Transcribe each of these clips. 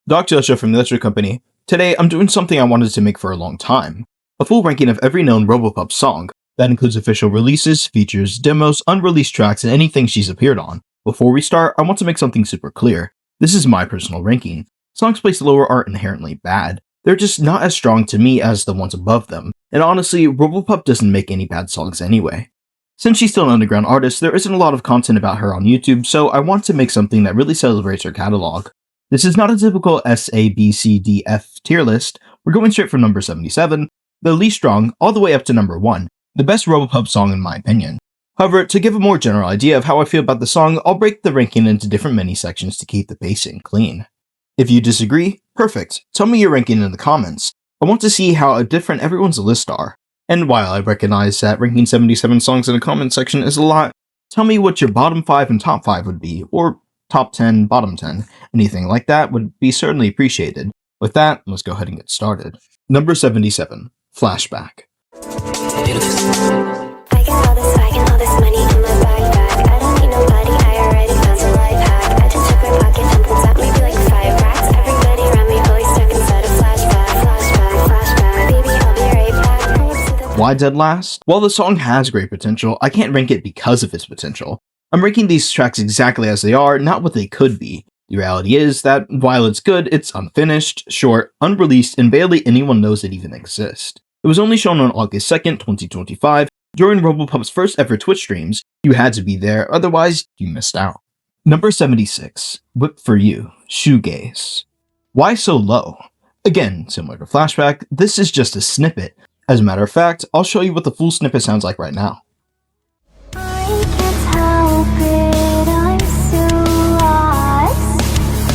Dr. from the Electric Company. Today, I'm doing something I wanted to make for a long time. A full ranking of every known Robopup song. That includes official releases, features, demos, unreleased tracks, and anything she's appeared on. Before we start, I want to make something super clear. This is my personal ranking. Songs placed lower aren't inherently bad. They're just not as strong to me as the ones above them. And honestly, Robopup doesn't make any bad songs anyway. Since she's still an underground artist, there isn't a lot of content about her on YouTube, so I want to make something that really celebrates her catalog. This is not a typical S, A, B, C, D, F tier list. We're going straight from number 77, the least strong, all the way up to number 1, the best Robopup song in my opinion. However, to give a more general idea of how I feel about the song, I'll break the ranking into different mini-sections to keep the pacing clean. If you disagree, perfect, tell me your ranking in the comments. I want to see how different everyone's lists are. And while I recognize that ranking 77 songs in the comment section is a lot, tell me what your bottom 5 and top 5 would be, or top 10, bottom 10. Anything like that would be certainly appreciated. With that, let's go ahead and get started. Number 77, Flashback. Why dead last? While the song has great potential, I can't rank it because of its potential. I'm ranking these tracks exactly as they are, not what they could be. The reality is that while it's good, it's unfinished, short, unreleased, and barely anyone knows it even exists. It was only shown on August 2nd, 2025, during Robopup's first ever Twitch streams. You had to be there, otherwise you missed out. Number 76, Whip for You, Shoegaze. Why so low? Again, similar to Flashback, this is just a snippet. As a matter of fact, I'll show you what the full snippet sounds like right now. I can't help it, I'm so lost.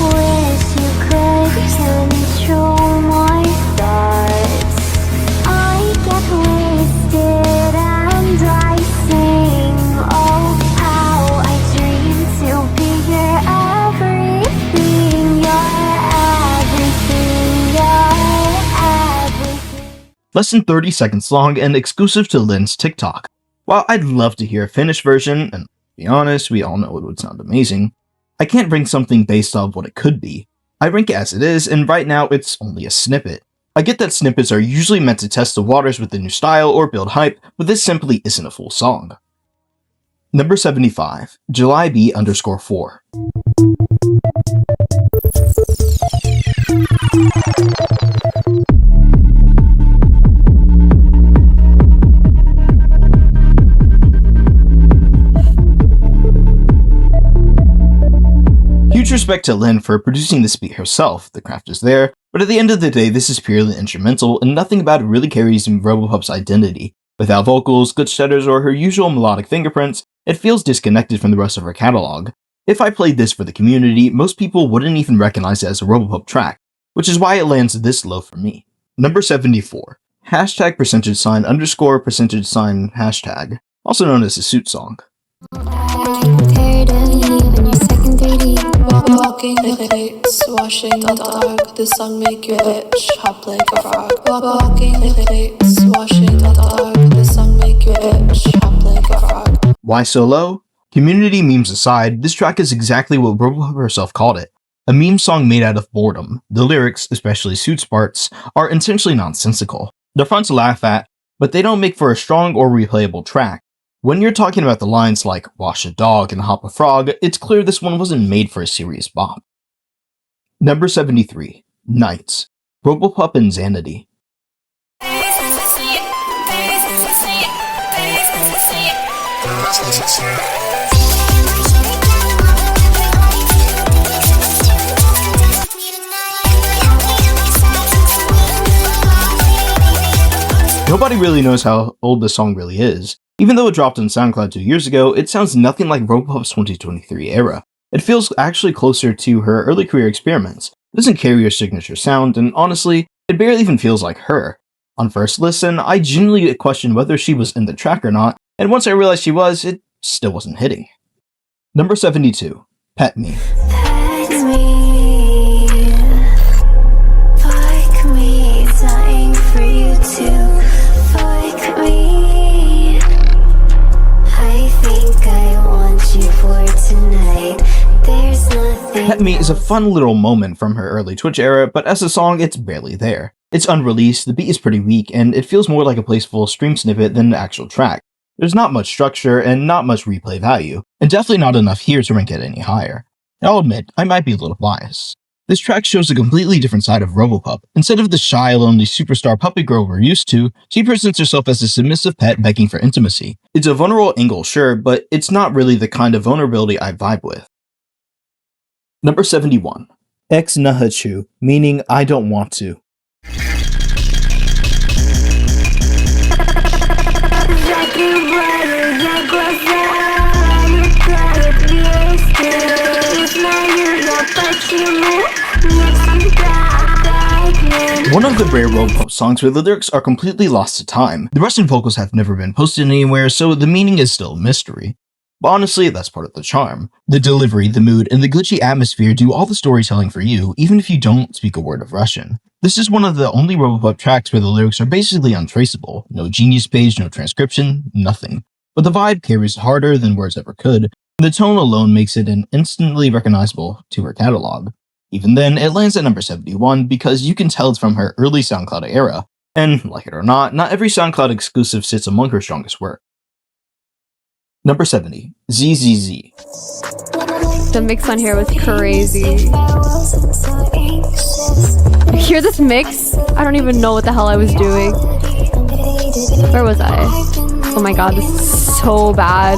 Wish you could control my thoughts. I get wasted and I sing. Oh, how I dream to be your everything. You're everything, you're everything. Less than 30 seconds long and exclusive to Lynn's TikTok. While I'd love to hear a finished version, and to be honest, we all know it would sound amazing, I can't rank something based off what it could be. I rank it as it is, and right now it's only a snippet. I get that snippets are usually meant to test the waters with a new style or build hype, but this simply isn't a full song. Number 75, July B_4. Huge respect to Lynn for producing this beat herself, the craft is there, but at the end of the day this is purely instrumental and nothing about it really carries Robopup's identity. Without vocals, good stutters, or her usual melodic fingerprints, it feels disconnected from the rest of her catalog. If I played this for the community, most people wouldn't even recognize it as a Robopup track, which is why it lands this low for me. Number 74, hashtag %_% hashtag, also known as the suit song. Walking face, washing the dog. This song make you itch, hop like a frog. Walking face, washing the dog. This song make you itch, hop like a frog. Why so low? Community memes aside, this track is exactly what Robopup herself called it. A meme song made out of boredom. The lyrics, especially Suit's parts, are intentionally nonsensical. They're fun to laugh at, but they don't make for a strong or replayable track. When you're talking about the lines like wash a dog and hop a frog, it's clear this one wasn't made for a serious bop. Number 73, Nite, Robopup and Xanity. Nobody really knows how old this song really is. Even though it dropped on SoundCloud 2 years ago, it sounds nothing like Robopup's 2023 era. It feels actually closer to her early career experiments. It doesn't carry her signature sound, and honestly, it barely even feels like her. On first listen, I genuinely questioned whether she was in the track or not, and once I realized she was, it still wasn't hitting. Number 72, Pet Me. Pet me, fuck me, dying for you to fuck me. I think I want you for tonight. There's nothing At Me is a fun little moment from her early Twitch era, but as a song, it's barely there. It's unreleased, the beat is pretty weak, and it feels more like a playful stream snippet than an actual track. There's not much structure and not much replay value, and definitely not enough here to rank it any higher. I'll admit, I might be a little biased. This track shows a completely different side of Robopup. Instead of the shy, lonely superstar puppy girl we're used to, she presents herself as a submissive pet begging for intimacy. It's a vulnerable angle, sure, but it's not really the kind of vulnerability I vibe with. Number 71. XNahachu, meaning I don't want to. One of the rare Robopup songs where the lyrics are completely lost to time. The Russian vocals have never been posted anywhere, so the meaning is still a mystery. But honestly, that's part of the charm. The delivery, the mood, and the glitchy atmosphere do all the storytelling for you, even if you don't speak a word of Russian. This is one of the only Robopup tracks where the lyrics are basically untraceable. No Genius page, no transcription, nothing. But the vibe carries harder than words ever could, and the tone alone makes it instantly recognizable to her catalog. Even then, it lands at number 71 because you can tell it's from her early SoundCloud era, and like it or not every SoundCloud exclusive sits among her strongest work. Number 70, ZZZ. The mix on here was crazy. You hear this mix? I don't even know what the hell I was doing. Where was I? Oh my god, this is so bad.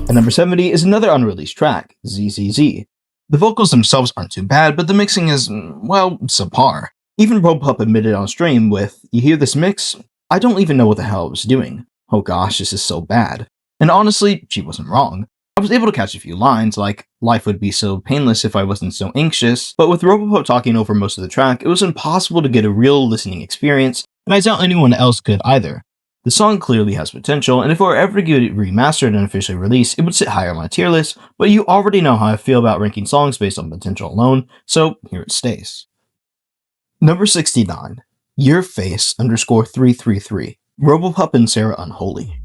At number 70 is another unreleased track, ZZZ. The vocals themselves aren't too bad, but the mixing is, well, subpar. Even Robopup admitted on stream with, "You hear this mix? I don't even know what the hell I was doing. Oh gosh, this is so bad." And honestly, she wasn't wrong. I was able to catch a few lines, like, "Life would be so painless if I wasn't so anxious," but with Robopup talking over most of the track, it was impossible to get a real listening experience, and I doubt anyone else could either. The song clearly has potential, and if it were ever to get remastered and officially released, it would sit higher on my tier list, but you already know how I feel about ranking songs based on potential alone, so here it stays. Number 69. Your Face _333. Robopup and Sarah Unholy.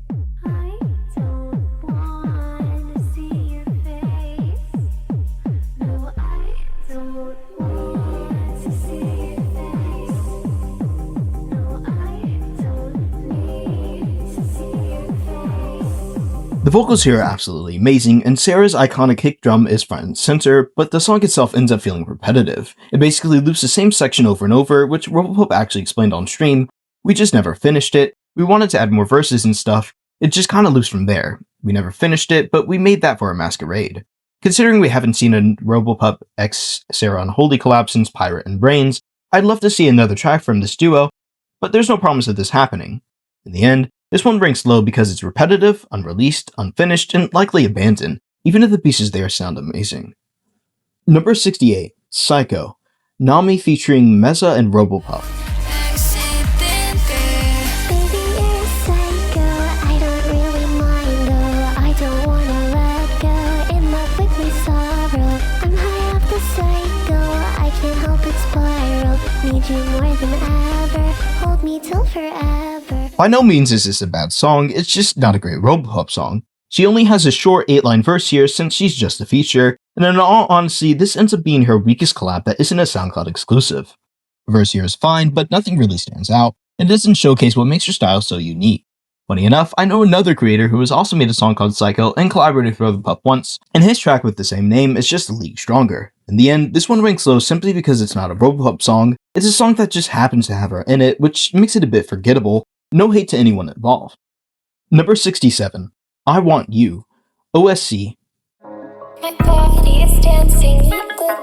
The vocals here are absolutely amazing, and Sarah's iconic kick drum is front and center, but the song itself ends up feeling repetitive. It basically loops the same section over and over, which Robopup actually explained on stream. We just never finished it. We wanted to add more verses and stuff. It just kinda loops from there. We never finished it, but we made that for a masquerade. Considering we haven't seen a Robopup x Sarah Unholy collab since Pirate and Brains, I'd love to see another track from this duo, but there's no promise of this happening. In the end, this one ranks low because it's repetitive, unreleased, unfinished, and likely abandoned, even if the pieces there sound amazing. Number 68, Psycho, Nami featuring Meza and Robopup. By no means is this a bad song, it's just not a great Robopup song. She only has a short 8-line verse here since she's just a feature, and in all honesty, this ends up being her weakest collab that isn't a SoundCloud exclusive. The verse here is fine, but nothing really stands out, and doesn't showcase what makes her style so unique. Funny enough, I know another creator who has also made a song called Psycho and collaborated with Robopup once, and his track with the same name is just a league stronger. In the end, this one ranks low simply because it's not a Robopup song, it's a song that just happens to have her in it, which makes it a bit forgettable. No hate to anyone involved. Number 67, I Want You, OSC. My body is dancing in the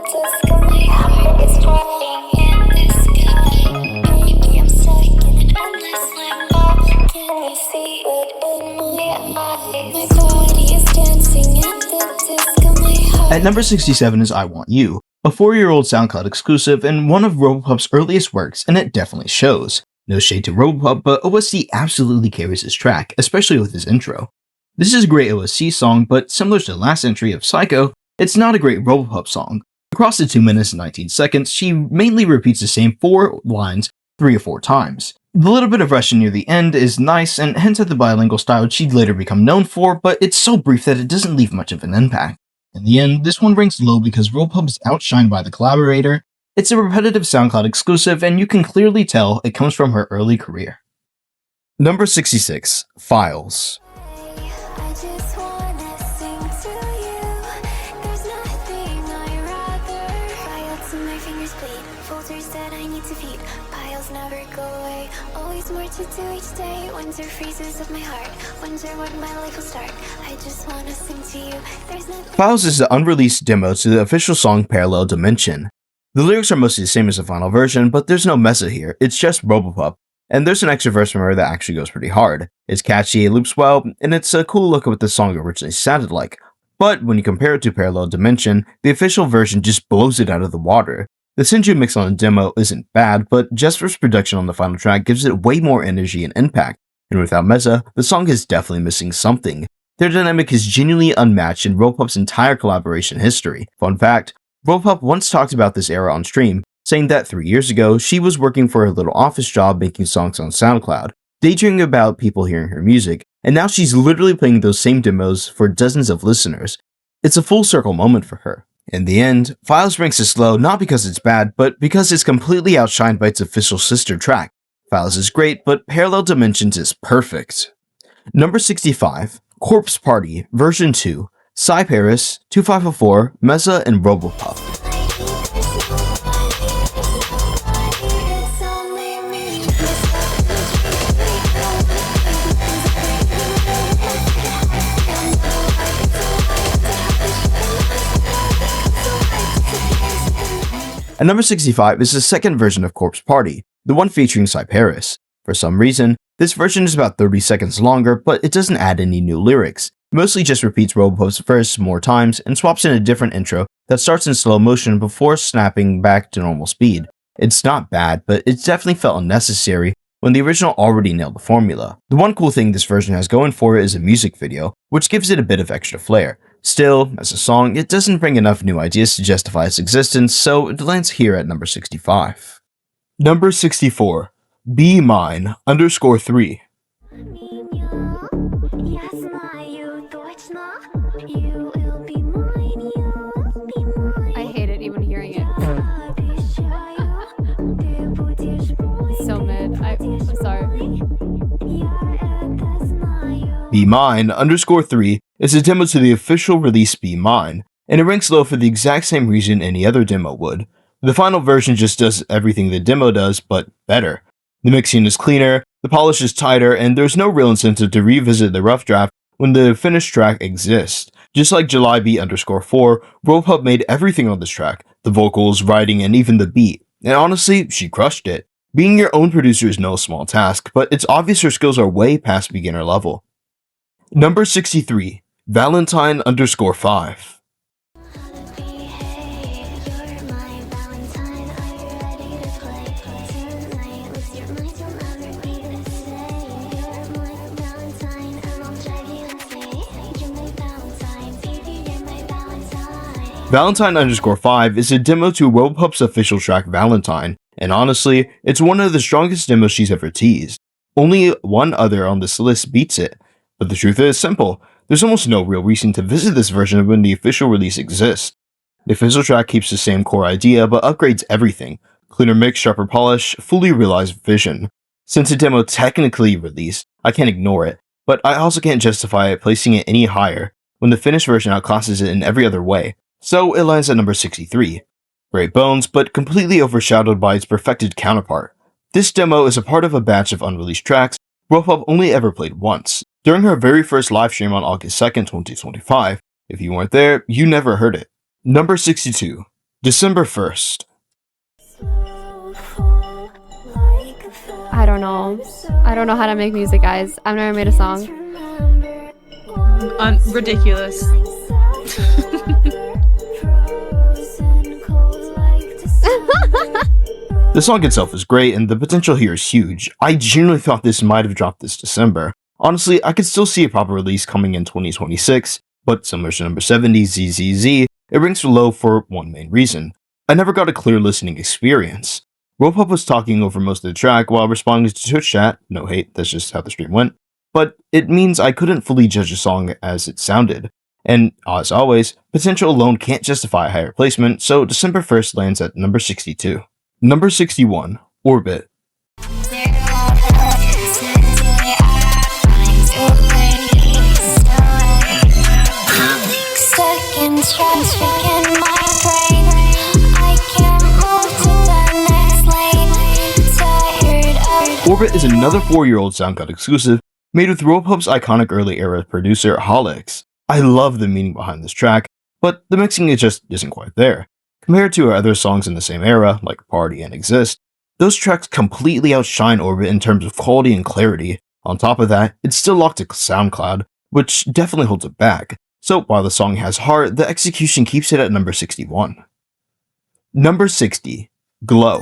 disco, my heart is falling in the sky. Maybe I'm stuck in an endless limbo. Can you see it in my eyes? My body is dancing in the disco, my heart. At number 67 is I Want You, a 4-year-old SoundCloud exclusive and one of Robopup's earliest works, and it definitely shows. No shade to Robopup, but OSC absolutely carries this track, especially with his intro. This is a great OSC song, but similar to the last entry of Psycho, it's not a great Robopup song. Across the 2 minutes and 19 seconds, she mainly repeats the same 4 lines 3 or 4 times. The little bit of Russian near the end is nice and hints at the bilingual style she'd later become known for, but it's so brief that it doesn't leave much of an impact. In the end, this one ranks low because Robopup is outshined by the collaborator. It's a repetitive SoundCloud exclusive, and you can clearly tell it comes from her early career. Number 66, Files. I just wanna sing to you. There's nothing I'd rather. Files in my fingers bleed. Folders that I need to feed. Piles never go away. Always more to do each day. Winter freezes of my heart. Wonder when my life will start. I just wanna sing to you. There's nothing. Files is the unreleased demo to the official song Parallel Dimension. The lyrics are mostly the same as the final version, but there's no mesa here. It's just Robopup. And there's an extra verse from her that actually goes pretty hard. It's catchy, it loops well, and it's a cool look at what the song originally sounded like. But when you compare it to Parallel Dimension, the official version just blows it out of the water. The Sinju mix on the demo isn't bad, but Jesper's production on the final track gives it way more energy and impact, and without mesa, the song is definitely missing something. Their dynamic is genuinely unmatched in Robopup's entire collaboration history. Fun fact, Robopup once talked about this era on stream, saying that 3 years ago, she was working for a little office job making songs on SoundCloud, daydreaming about people hearing her music, and now she's literally playing those same demos for dozens of listeners. It's a full circle moment for her. In the end, Files ranks as low not because it's bad, but because it's completely outshined by its official sister track. Files is great, but Parallel Dimensions is perfect. Number 65, Corpse Party, version 2, Cy4ne, 2504, Mesa, and Robopup. It's only me. And number 65 is the second version of Corpse Party, the one featuring Cy4ne. For some reason, this version is about 30 seconds longer, but it doesn't add any new lyrics. It mostly just repeats Robopup's verse more times and swaps in a different intro that starts in slow motion before snapping back to normal speed. It's not bad, but it definitely felt unnecessary when the original already nailed the formula. The one cool thing this version has going for it is a music video, which gives it a bit of extra flair. Still, as a song, it doesn't bring enough new ideas to justify its existence, so it lands here at number 65. Number 64, Bmine _3. I hate it even hearing it. So mid. I'm sorry. Bmine _3 is a demo to the official release Bmine, and it ranks low for the exact same reason any other demo would. The final version just does everything the demo does, but better. The mixing is cleaner, the polish is tighter, and there's no real incentive to revisit the rough draft when the finished track exists. Just like July Beat _4, Robopup made everything on this track, the vocals, writing, and even the beat. And honestly, she crushed it. Being your own producer is no small task, but it's obvious her skills are way past beginner level. Number 63, Valentine _5. Valentine _5 is a demo to Robopup's official track Valentine, and honestly, it's one of the strongest demos she's ever teased. Only one other on this list beats it, but the truth is simple. There's almost no real reason to visit this version when the official release exists. The official track keeps the same core idea, but upgrades everything. Cleaner mix, sharper polish, fully realized vision. Since the demo technically released, I can't ignore it, but I also can't justify it placing it any higher when the finished version outclasses it in every other way. So it lands at number 63. Great bones, but completely overshadowed by its perfected counterpart. This demo is a part of a batch of unreleased tracks Robopup only ever played once, during her very first livestream on August 2nd, 2025. If you weren't there, you never heard it. Number 62, December 1st. I don't know. I don't know how to make music, guys. I've never made a song. Ridiculous. The song itself is great, and the potential here is huge. I genuinely thought this might have dropped this December. Honestly, I could still see a proper release coming in 2026, but similar to number 70, ZZZ, it ranks low for one main reason. I never got a clear listening experience. Robopup was talking over most of the track while responding to Twitch chat, no hate, that's just how the stream went, but it means I couldn't fully judge a song as it sounded. And as always, potential alone can't justify a higher placement, so December 1st lands at number 62. Number 61, Orbit. Orbit is another 4-year-old SoundCloud exclusive made with Robopup's iconic early era producer Holix. I love the meaning behind this track, but the mixing just isn't quite there. Compared to her other songs in the same era, like Party and Exist, those tracks completely outshine Orbit in terms of quality and clarity. On top of that, it's still locked to SoundCloud, which definitely holds it back. So while the song has heart, the execution keeps it at number 61. Number 60, Glow.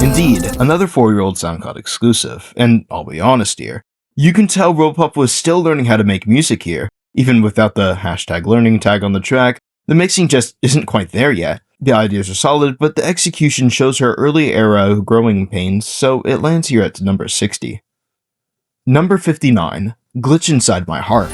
Indeed, another 4-year-old SoundCloud exclusive, and I'll be honest here, you can tell Robopup was still learning how to make music here. Even without the #learning tag on the track, the mixing just isn't quite there yet. The ideas are solid, but the execution shows her early era growing pains, so it lands here at number 60. Number 59, Glitch Inside My Heart.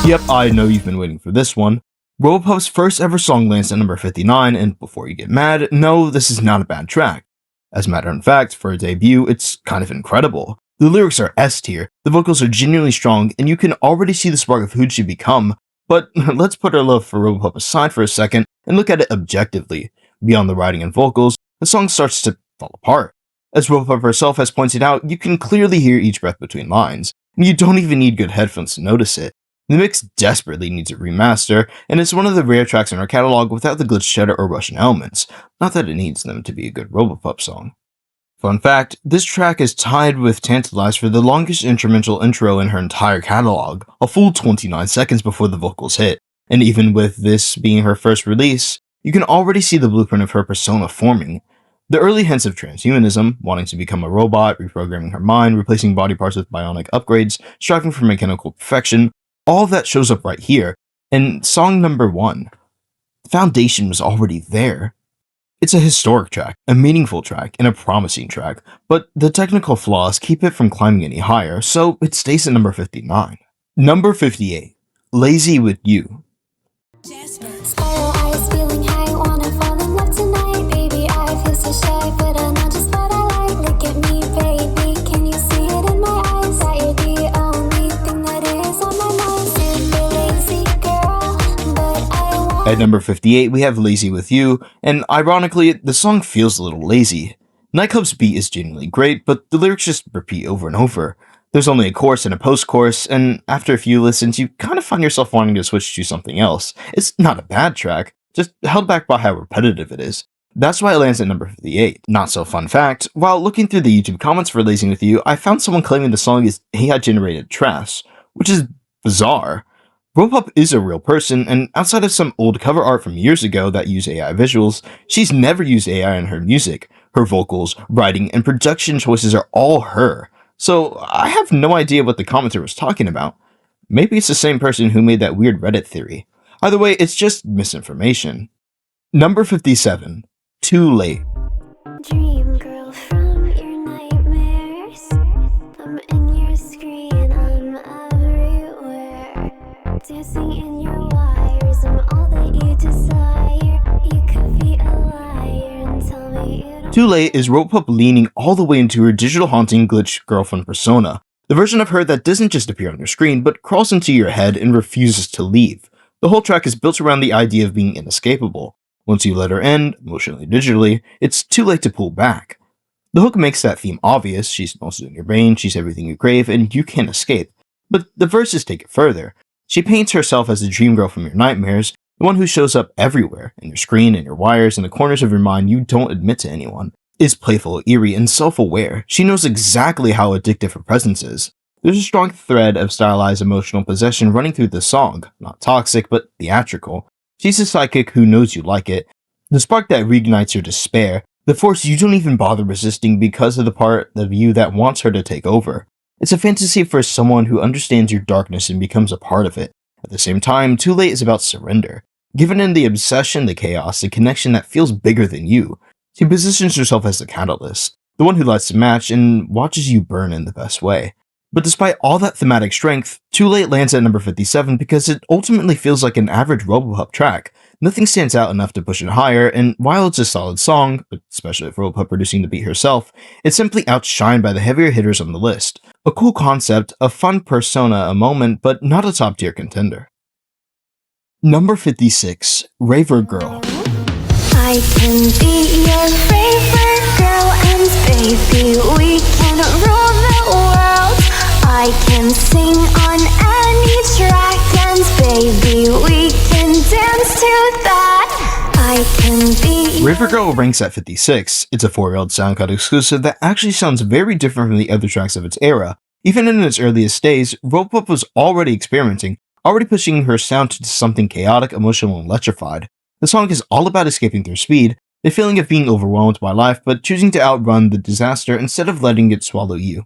Yep, I know you've been waiting for this one. Robopup's first ever song lands at number 59, and before you get mad, no, this is not a bad track. As a matter of fact, for a debut, it's kind of incredible. The lyrics are S tier, the vocals are genuinely strong, and you can already see the spark of who she'd become. But let's put our love for Robopup aside for a second and look at it objectively. Beyond the writing and vocals, the song starts to fall apart. As Robopup herself has pointed out, you can clearly hear each breath between lines, and you don't even need good headphones to notice it. The mix desperately needs a remaster, and it's one of the rare tracks in our catalog without the glitch cheddar or Russian elements, not that it needs them to be a good Robopup song. Fun fact, this track is tied with Tantalize for the longest instrumental intro in her entire catalog, a full 29 seconds before the vocals hit, and even with this being her first release, you can already see the blueprint of her persona forming. The early hints of transhumanism, wanting to become a robot, reprogramming her mind, replacing body parts with bionic upgrades, striving for mechanical perfection, all of that shows up right here, and song number 1. The foundation was already there. It's a historic track, a meaningful track, and a promising track, but the technical flaws keep it from climbing any higher, so it stays at number 59. Number 58, lazywitU. At number 58, we have lazywitU, and ironically, the song feels a little lazy. Nightclub's beat is genuinely great, but the lyrics just repeat over and over. There's only a chorus and a post-chorus, and after a few listens, you kind of find yourself wanting to switch to something else. It's not a bad track, just held back by how repetitive it is. That's why it lands at number 58. Not so fun fact, while looking through the YouTube comments for lazywitU, I found someone claiming the song is AI-generated trash, which is bizarre. Robopup is a real person, and outside of some old cover art from years ago that use AI visuals, she's never used AI in her music. Her vocals, writing, and production choices are all her. So I have no idea what the commenter was talking about. Maybe it's the same person who made that weird Reddit theory. Either way, it's just misinformation. Number 57, Too Late. Dream girl from your nightmares. I'm in your screen, I'm everywhere. Dancing in your wires, I'm all that you desire. You could be a liar and tell me you don't. Too Late is Robopup leaning all the way into her digital haunting glitch girlfriend persona. The version of her that doesn't just appear on your screen, but crawls into your head and refuses to leave. The whole track is built around the idea of being inescapable. Once you let her in, emotionally digitally, it's too late to pull back. The hook makes that theme obvious. She's also in your brain, she's everything you crave, and you can't escape. But the verses take it further. She paints herself as the dream girl from your nightmares, the one who shows up everywhere, in your screen, in your wires, in the corners of your mind you don't admit to anyone. Is playful, eerie, and self-aware. She knows exactly how addictive her presence is. There's a strong thread of stylized emotional possession running through the song, not toxic, but theatrical. She's a sidekick who knows you like it, the spark that reignites your despair, the force you don't even bother resisting because of the part of you that wants her to take over. It's a fantasy for someone who understands your darkness and becomes a part of it. At the same time, Too Late is about surrender. Given in the obsession, the chaos, the connection that feels bigger than you, she positions herself as the catalyst, the one who lights the match and watches you burn in the best way. But despite all that thematic strength, Too Late lands at number 57 because it ultimately feels like an average Robopup track. Nothing stands out enough to push it higher, and while it's a solid song, especially for Robopup producing the beat herself, it's simply outshined by the heavier hitters on the list. A cool concept, a fun persona, a moment, but not a top tier contender. Number 56, ravergirl. I can be your favorite girl, and baby, we can rule the world. I can sing on any track, and baby, we can dance to that. I can be ravergirl ranks at 56. It's a 4-year-old SoundCloud exclusive that actually sounds very different from the other tracks of its era. Even in its earliest days, Robopup was already experimenting, already pushing her sound to something chaotic, emotional, and electrified. The song is all about escaping through speed, the feeling of being overwhelmed by life but choosing to outrun the disaster instead of letting it swallow you.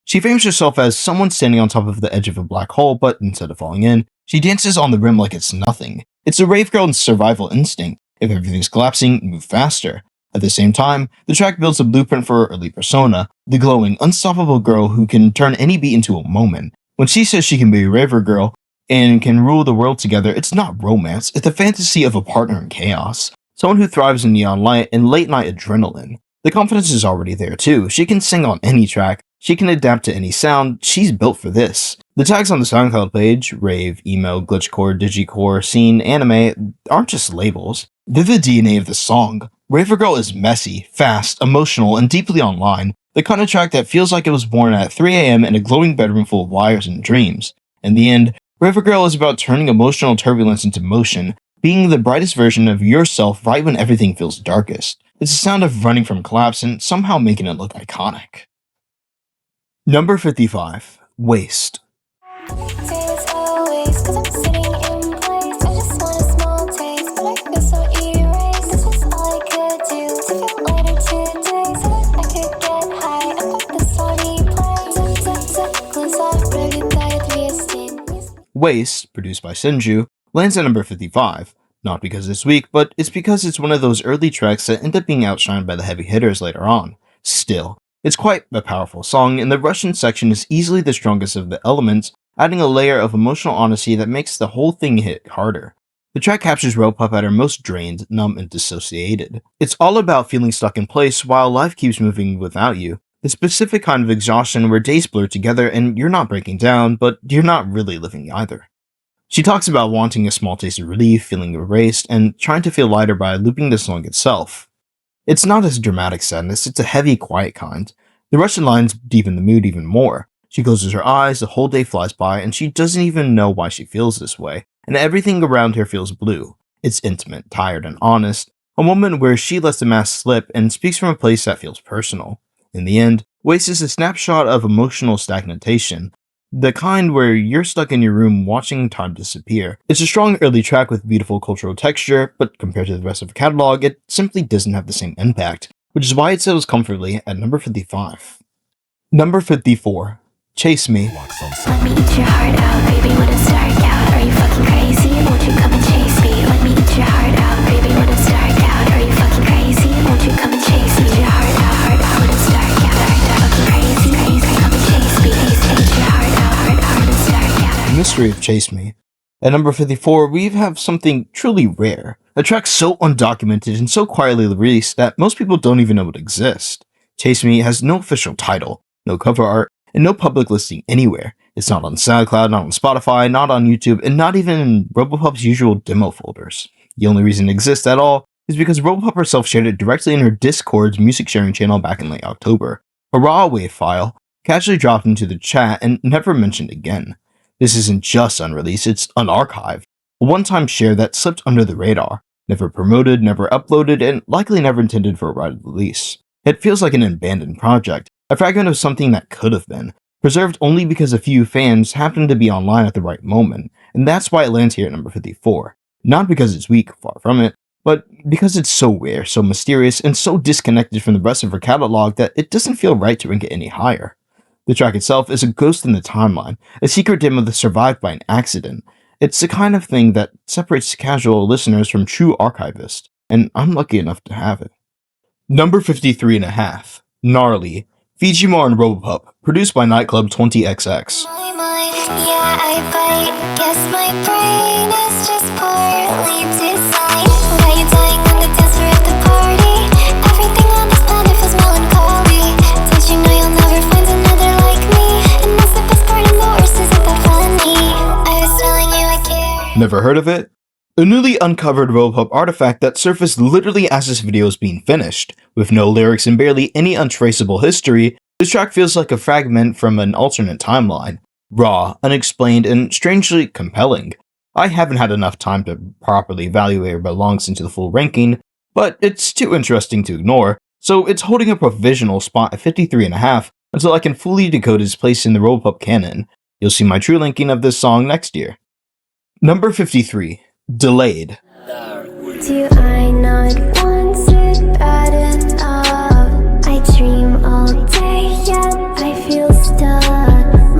She frames herself as someone standing on top of the edge of a black hole, but instead of falling in, she dances on the rim like it's nothing. It's a rave girl's survival instinct. If everything's collapsing, move faster. At the same time, the track builds a blueprint for her early persona, the glowing, unstoppable girl who can turn any beat into a moment. When she says she can be a raver girl and can rule the world together, it's not romance, it's the fantasy of a partner in chaos. Someone who thrives in neon light and late night adrenaline. The confidence is already there too. She can sing on any track, she can adapt to any sound, she's built for this. The tags on the SoundCloud page, rave, emo, glitchcore, digicore, scene, anime, aren't just labels. They're the DNA of the song. ravergirl is messy, fast, emotional, and deeply online, the kind of track that feels like it was born at 3 a.m. in a glowing bedroom full of wires and dreams. In the end, ravergirl is about turning emotional turbulence into motion, being the brightest version of yourself right when everything feels darkest. It's the sound of running from collapse and somehow making it look iconic. Number 55, Waste. days always, 'cause I'm sitting in place. I just want a small taste, but I feel so erased. This was all I could do to feel lighter today, so that I could get high. I put the Sony play. Zip, zip, zip, close off, пролетает весь день. Waste, produced by Senju, lands at number 55. Not because it's weak, but it's because it's one of those early tracks that end up being outshined by the heavy hitters later on. Still, it's quite a powerful song, and the Russian section is easily the strongest of the elements, adding a layer of emotional honesty that makes the whole thing hit harder. The track captures Robopup at her most drained, numb, and dissociated. It's all about feeling stuck in place while life keeps moving without you. The specific kind of exhaustion where days blur together and you're not breaking down, but you're not really living either. She talks about wanting a small taste of relief, feeling erased, and trying to feel lighter by looping the song itself. It's not as dramatic sadness, it's a heavy, quiet kind. The Russian lines deepen the mood even more. She closes her eyes, the whole day flies by, and she doesn't even know why she feels this way, and everything around her feels blue. It's intimate, tired, and honest, a moment where she lets the mask slip and speaks from a place that feels personal. In the end, Waste is a snapshot of emotional stagnation, the kind where you're stuck in your room watching time disappear. It's a strong early track with beautiful cultural texture, but compared to the rest of the catalog, it simply doesn't have the same impact, which is why it settles comfortably at number 55. Number 54, Chase Me. Let me eat your heart out, baby, when it's dark out. Are you fucking crazy? Won't you come and chase me? Let me eat your heart out, baby, when it's dark out. Are you fucking crazy? Won't you come and chase me? Eat your heart out, when it's dark out. Fucking crazy, crazy, come and chase me. Eat your heart out, when it's dark out. Mystery of Chase Me. At number 54, we have something truly rare. A track so undocumented and so quietly released that most people don't even know it exists. Chase Me has no official title, no cover art, and no public listing anywhere. It's not on SoundCloud, not on Spotify, not on YouTube, and not even in Robopup's usual demo folders. The only reason it exists at all is because Robopup herself shared it directly in her Discord's music sharing channel back in late October. A raw WAV file, casually dropped into the chat and never mentioned again. This isn't just unreleased, it's unarchived. A one-time share that slipped under the radar, never promoted, never uploaded, and likely never intended for a wide release. It feels like an abandoned project, a fragment of something that could have been, preserved only because a few fans happened to be online at the right moment, and that's why it lands here at number 54. Not because it's weak, far from it, but because it's so rare, so mysterious, and so disconnected from the rest of her catalog that it doesn't feel right to rank it any higher. The track itself is a ghost in the timeline, a secret demo that survived by an accident. It's the kind of thing that separates casual listeners from true archivists, and I'm lucky enough to have it. Number 53.5, Gnarly, FijiMore and Robopup, produced by Nightclub 20XX. My mind, yeah, I bite. Guess my brain is just poorly designed. Got you dying on the dance floor of the party. Everything on this planet feels melancholy. Don't you know you'll never find another like me? And that's the best part, and the worst isn't that funny. I was telling you I care. Never heard of it? A newly uncovered Robopup artifact that surfaced literally as this video is being finished. With no lyrics and barely any untraceable history, this track feels like a fragment from an alternate timeline. Raw, unexplained, and strangely compelling. I haven't had enough time to properly evaluate where it belongs into the full ranking, but it's too interesting to ignore, so it's holding a provisional spot at 53.5 until I can fully decode its place in the Robopup canon. You'll see my true ranking of this song next year. Number 53. Delayed. Do I not want it bad enough? I dream all day, yet I feel stuck.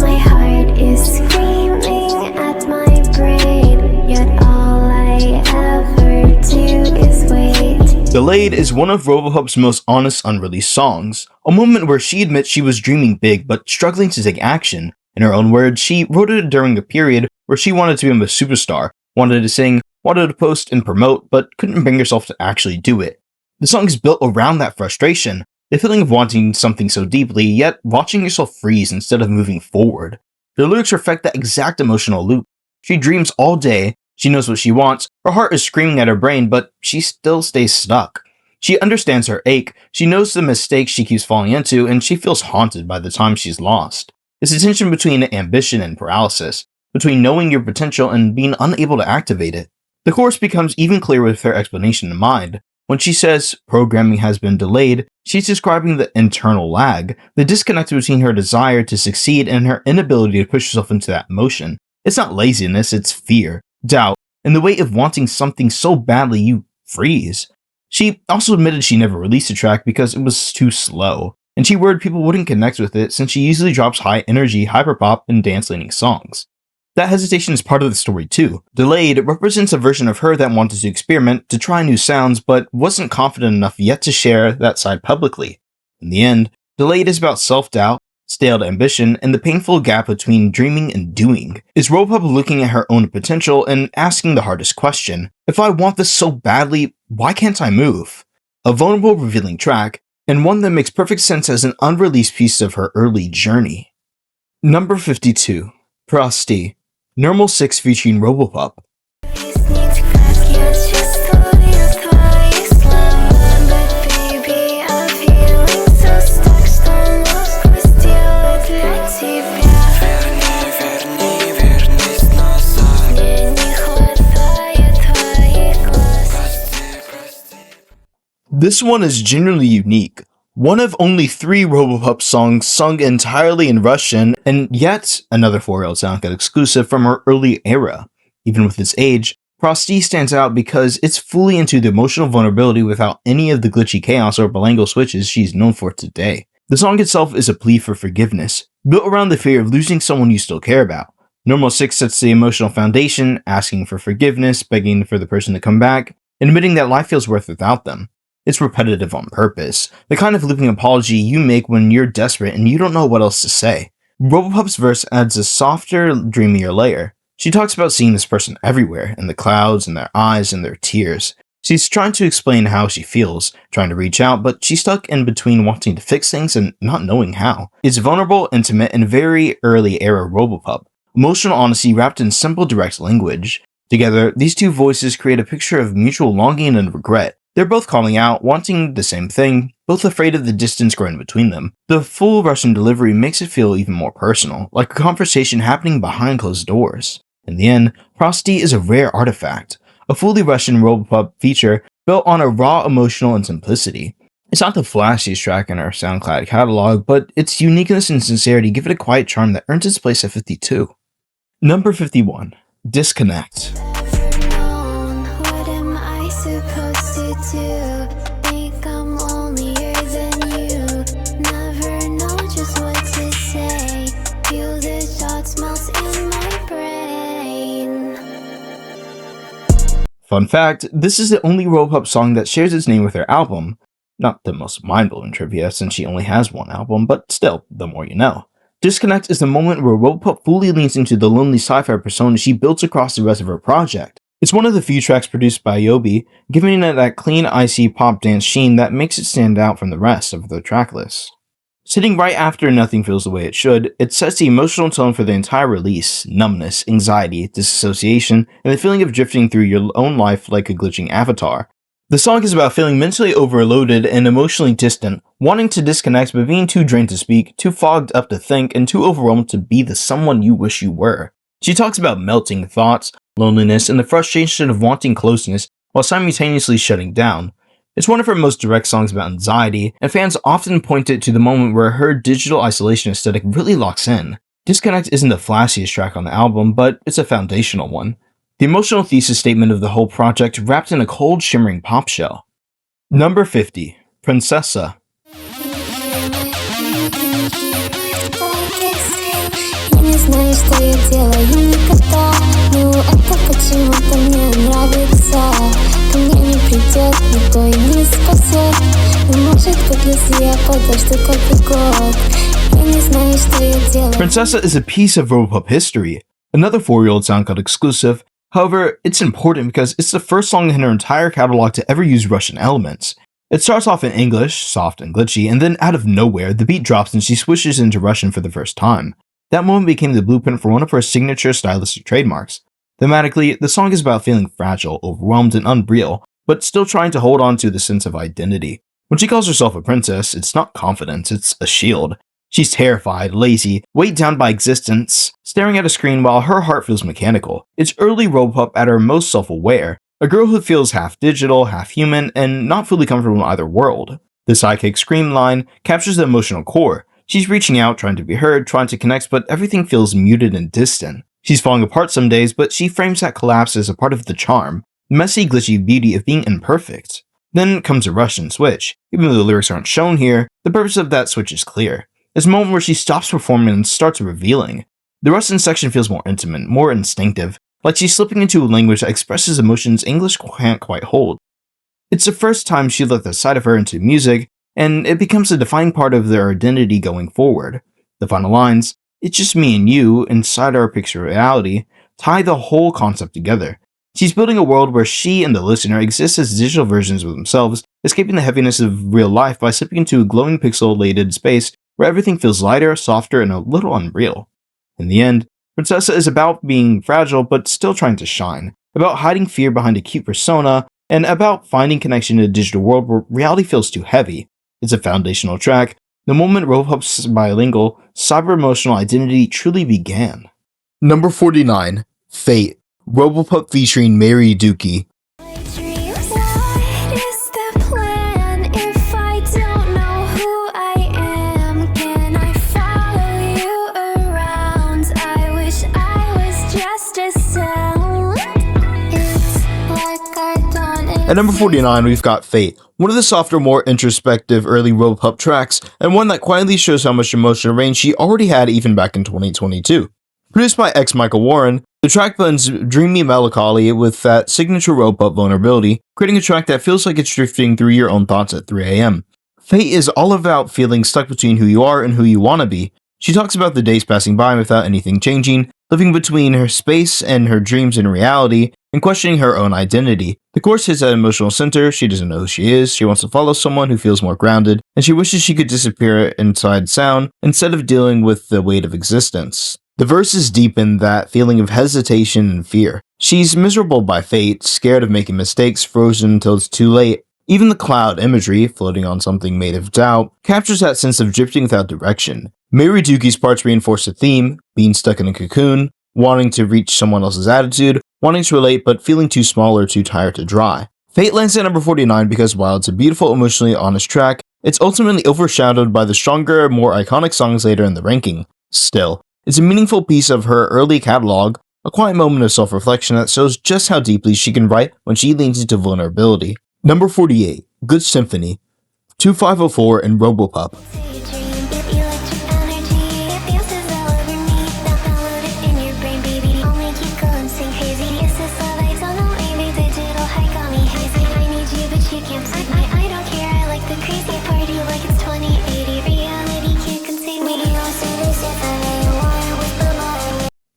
My heart is screaming at my brain, yet all I ever do is wait. Delayed is one of Robopup's most honest unreleased songs, a moment where she admits she was dreaming big but struggling to take action. In her own words, she wrote it during a period where she wanted to be a superstar, wanted to sing, wanted to post and promote, but couldn't bring herself to actually do it. The song is built around that frustration, the feeling of wanting something so deeply, yet watching yourself freeze instead of moving forward. The lyrics reflect that exact emotional loop. She dreams all day, she knows what she wants, her heart is screaming at her brain, but she still stays stuck. She understands her ache, she knows the mistakes she keeps falling into, and she feels haunted by the time she's lost. It's a tension between ambition and paralysis, between knowing your potential and being unable to activate it. The chorus becomes even clearer with her explanation in mind. When she says programming has been delayed, she's describing the internal lag, the disconnect between her desire to succeed and her inability to push herself into that motion. It's not laziness, it's fear, doubt, and the weight of wanting something so badly you freeze. She also admitted she never released the track because it was too slow, and she worried people wouldn't connect with it since she usually drops high-energy hyperpop and dance-leaning songs. That hesitation is part of the story too. Delayed represents a version of her that wanted to experiment, to try new sounds, but wasn't confident enough yet to share that side publicly. In the end, Delayed is about self-doubt, stale ambition, and the painful gap between dreaming and doing. Is Robopup looking at her own potential and asking the hardest question, if I want this so badly, why can't I move? A vulnerable, revealing track, and one that makes perfect sense as an unreleased piece of her early journey. Number 52. Прости, Normal 6 featuring Robopup. This one is genuinely unique. One of only 3 Robopup songs sung entirely in Russian, and yet another 4-year-old SoundCloud exclusive from her early era. Even with its age, Прости stands out because it's fully into the emotional vulnerability without any of the glitchy chaos or bilingual switches she's known for today. The song itself is a plea for forgiveness, built around the fear of losing someone you still care about. Normal 6 sets the emotional foundation, asking for forgiveness, begging for the person to come back, and admitting that life feels worse without them. It's repetitive on purpose, the kind of looping apology you make when you're desperate and you don't know what else to say. Robopup's verse adds a softer, dreamier layer. She talks about seeing this person everywhere, in the clouds, in their eyes, in their tears. She's trying to explain how she feels, trying to reach out, but she's stuck in between wanting to fix things and not knowing how. It's vulnerable, intimate, and very early era Robopup. Emotional honesty wrapped in simple, direct language. Together, these two voices create a picture of mutual longing and regret. They're both calling out, wanting the same thing, both afraid of the distance growing between them. The full Russian delivery makes it feel even more personal, like a conversation happening behind closed doors. In the end, Прости is a rare artifact, a fully Russian Robopup feature built on a raw emotional and simplicity. It's not the flashiest track in our SoundCloud catalog, but its uniqueness and sincerity give it a quiet charm that earns its place at 52. Number 51, Disconnect. Never known, what am I supposed to do? Think I'm lonelier than you. Never know just what to say. Feel the thoughts melt in my brain. Fun fact, this is the only Robopup song that shares its name with her album. Not the most mind-blowing trivia since she only has one album, but still, the more you know. Disconnect is the moment where Robopup fully leans into the lonely sci-fi persona she builds across the rest of her project. It's one of the few tracks produced by Yobi, giving it that clean, icy pop dance sheen that makes it stand out from the rest of the tracklist. Sitting right after Nothing Feels the Way It Should, it sets the emotional tone for the entire release: numbness, anxiety, disassociation, and the feeling of drifting through your own life like a glitching avatar. The song is about feeling mentally overloaded and emotionally distant, wanting to disconnect but being too drained to speak, too fogged up to think, and too overwhelmed to be the someone you wish you were. She talks about melting thoughts, loneliness, and the frustration of wanting closeness while simultaneously shutting down. It's one of her most direct songs about anxiety, and fans often point it to the moment where her digital isolation aesthetic really locks in. Disconnect isn't the flashiest track on the album, but it's a foundational one. The emotional thesis statement of the whole project wrapped in a cold, shimmering pop shell. Number 50, Princessa. Не знаю, что я делаю никогда, но это почему-то мне нравится. Ко мне не придет никто и не спасет. И может быть, если я подожду как год. Я не знаю, что я делаю. Princessa is a piece of Robopup history, another 4-year-old SoundCloud exclusive. However, it's important because it's the first song in her entire catalog to ever use Russian elements. It starts off in English, soft and glitchy, and then out of nowhere, the beat drops and she switches into Russian for the first time. That moment became the blueprint for one of her signature stylistic trademarks. Thematically, the song is about feeling fragile, overwhelmed, and unreal, but still trying to hold on to the sense of identity. When she calls herself a princess, it's not confidence, it's a shield. She's terrified, lazy, weighed down by existence, staring at a screen while her heart feels mechanical. It's early Robopup at her most self-aware, a girl who feels half digital, half human, and not fully comfortable in either world. The sidekick scream line captures the emotional core. She's reaching out, trying to be heard, trying to connect, but everything feels muted and distant. She's falling apart some days, but she frames that collapse as a part of the charm, the messy, glitchy beauty of being imperfect. Then comes a Russian switch. Even though the lyrics aren't shown here, the purpose of that switch is clear. It's a moment where she stops performing and starts revealing. The Russian section feels more intimate, more instinctive, like she's slipping into a language that expresses emotions English can't quite hold. It's the first time she let the side of her into music, and it becomes a defining part of their identity going forward. The final lines, "It's just me and you, inside our picture reality," tie the whole concept together. She's building a world where she and the listener exist as digital versions of themselves, escaping the heaviness of real life by slipping into a glowing pixelated space where everything feels lighter, softer, and a little unreal. In the end, Princessa is about being fragile but still trying to shine, about hiding fear behind a cute persona, and about finding connection in a digital world where reality feels too heavy. It's a foundational track, the moment Robopup's bilingual, cyber-emotional identity truly began. Number 49, Fate, Robopup featuring Mery Dookie. What is the plan if I don't know who I am? Can I follow you around? I wish I was just a sound. It's like I don't. At number 49, we've got Fate, one of the softer, more introspective early Robopup tracks, and one that quietly shows how much emotional range she already had even back in 2022. Produced by XhmicaL, the track blends dreamy melancholy with that signature Robopup vulnerability, creating a track that feels like it's drifting through your own thoughts at 3 a.m. Fate is all about feeling stuck between who you are and who you want to be. She talks about the days passing by without anything changing, living between her space and her dreams and reality, and questioning her own identity. The chorus hits at emotional center. She doesn't know who she is, she wants to follow someone who feels more grounded, and she wishes she could disappear inside sound instead of dealing with the weight of existence. The verses deepen that feeling of hesitation and fear. She's miserable by fate, scared of making mistakes, frozen until it's too late. Even the cloud imagery, floating on something made of doubt, captures that sense of drifting without direction. Mery Dookie's parts reinforce the theme, being stuck in a cocoon, wanting to reach someone else's attitude, wanting to relate but feeling too small or too tired to dry. Fate lands at number 49 because while it's a beautiful, emotionally honest track, it's ultimately overshadowed by the stronger, more iconic songs later in the ranking. Still, it's a meaningful piece of her early catalog, a quiet moment of self-reflection that shows just how deeply she can write when she leans into vulnerability. Number 48, Good Symphony, 2504 and Robopup.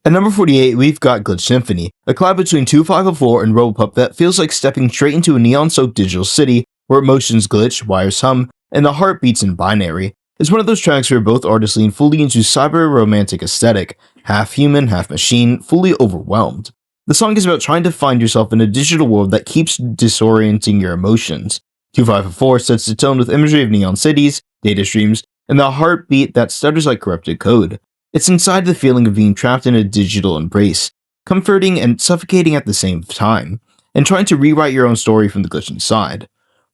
At number 48, we've got Good Symphony, a collab between 2504 and Robopup that feels like stepping straight into a neon-soaked digital city where emotions glitch, wires hum, and the heart beats in binary. It's one of those tracks where both artists lean fully into cyber-romantic aesthetic, half human, half machine, fully overwhelmed. The song is about trying to find yourself in a digital world that keeps disorienting your emotions. 2504 sets the tone with imagery of neon cities, data streams, and the heartbeat that stutters like corrupted code. It's inside the feeling of being trapped in a digital embrace, comforting and suffocating at the same time, and trying to rewrite your own story from the glitch inside.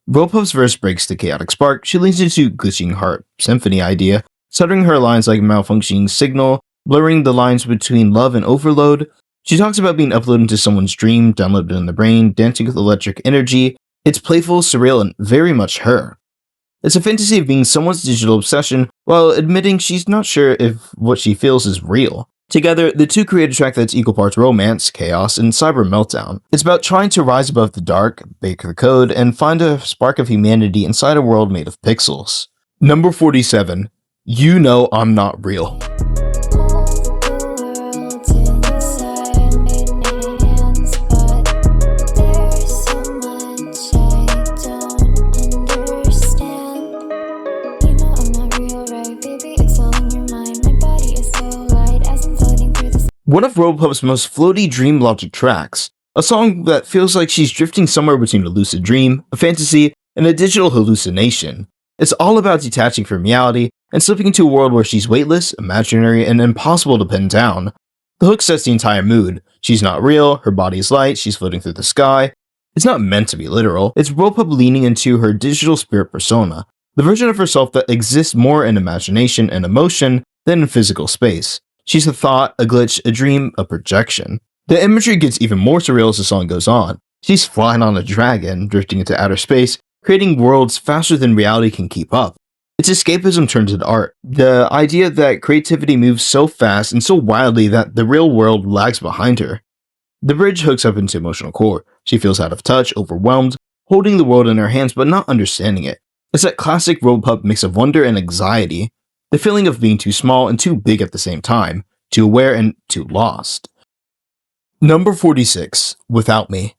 Robopup's verse breaks the chaotic spark. She leans into glitching heart symphony idea, stuttering her lines like malfunctioning signal, blurring the lines between love and overload. She talks about being uploaded into someone's dream, downloaded in the brain, dancing with electric energy. It's playful, surreal, and very much her. It's a fantasy of being someone's digital obsession while admitting she's not sure if what she feels is real. Together, the two create a track that's equal parts romance, chaos, and cyber meltdown. It's about trying to rise above the dark, break the code, and find a spark of humanity inside a world made of pixels. Number 47, You Know I'm Not Real. One of Robopup's most floaty dream logic tracks, a song that feels like she's drifting somewhere between a lucid dream, a fantasy, and a digital hallucination. It's all about detaching from reality and slipping into a world where she's weightless, imaginary, and impossible to pin down. The hook sets the entire mood. She's not real, her body is light, she's floating through the sky. It's not meant to be literal, it's Robopup leaning into her digital spirit persona, the version of herself that exists more in imagination and emotion than in physical space. She's a thought, a glitch, a dream, a projection. The imagery gets even more surreal as the song goes on. She's flying on a dragon, drifting into outer space, creating worlds faster than reality can keep up. It's escapism turned into art. The idea that creativity moves so fast and so wildly that the real world lags behind her. The bridge hooks up into emotional core. She feels out of touch, overwhelmed, holding the world in her hands but not understanding it. It's that classic Robopup mix of wonder and anxiety. The feeling of being too small and too big at the same time, too aware and too lost. Number 46, Without Me.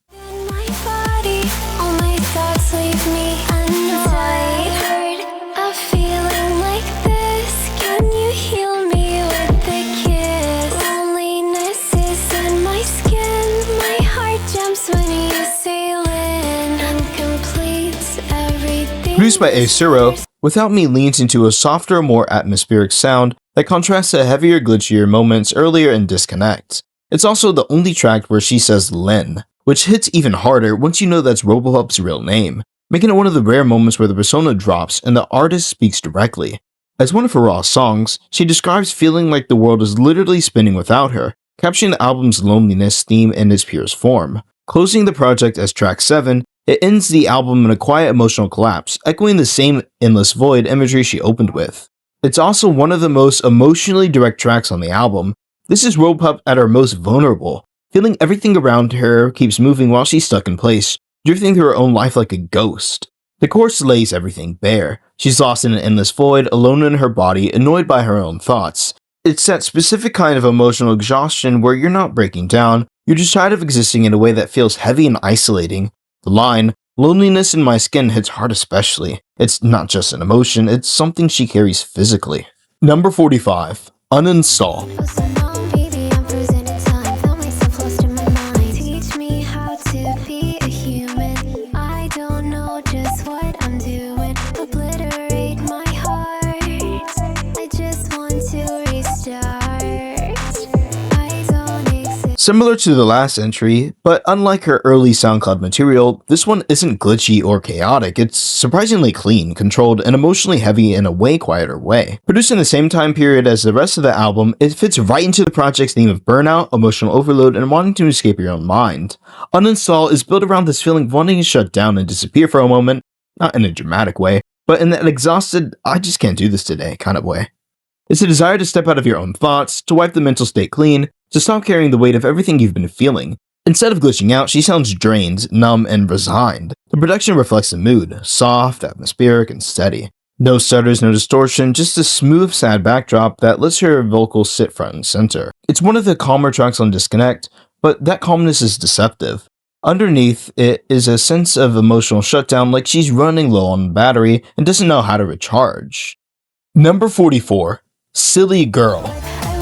Produced by Cy4ne, Without Me leans into a softer, more atmospheric sound that contrasts to heavier, glitchier moments earlier in Disconnect. It's also the only track where she says Len, which hits even harder once you know that's Robopup's real name, making it one of the rare moments where the persona drops and the artist speaks directly. As one of her raw songs, she describes feeling like the world is literally spinning without her, capturing the album's loneliness theme in its purest form. Closing the project as track 7, it ends the album in a quiet emotional collapse, echoing the same endless void imagery she opened with. It's also one of the most emotionally direct tracks on the album. This is Robopup at her most vulnerable, feeling everything around her keeps moving while she's stuck in place, drifting through her own life like a ghost. The chorus lays everything bare. She's lost in an endless void, alone in her body, annoyed by her own thoughts. It's that specific kind of emotional exhaustion where you're not breaking down, you're just tired of existing in a way that feels heavy and isolating. The line, "Loneliness in my skin," hits hard especially. It's not just an emotion, it's something she carries physically. Number 45, Uninstall. Similar to the last entry, but unlike her early SoundCloud material, this one isn't glitchy or chaotic. It's surprisingly clean, controlled, and emotionally heavy in a way quieter way. Produced in the same time period as the rest of the album, it fits right into the project's theme of burnout, emotional overload, and wanting to escape your own mind. Uninstall is built around this feeling of wanting to shut down and disappear for a moment, not in a dramatic way, but in that exhausted, I just can't do this today kind of way. It's a desire to step out of your own thoughts, to wipe the mental state clean, to stop carrying the weight of everything you've been feeling. Instead of glitching out, she sounds drained, numb, and resigned. The production reflects the mood, soft, atmospheric, and steady. No stutters, no distortion, just a smooth, sad backdrop that lets her vocals sit front and center. It's one of the calmer tracks on Disconnect, but that calmness is deceptive. Underneath it is a sense of emotional shutdown, like she's running low on battery and doesn't know how to recharge. Number 44. Silly Girl. I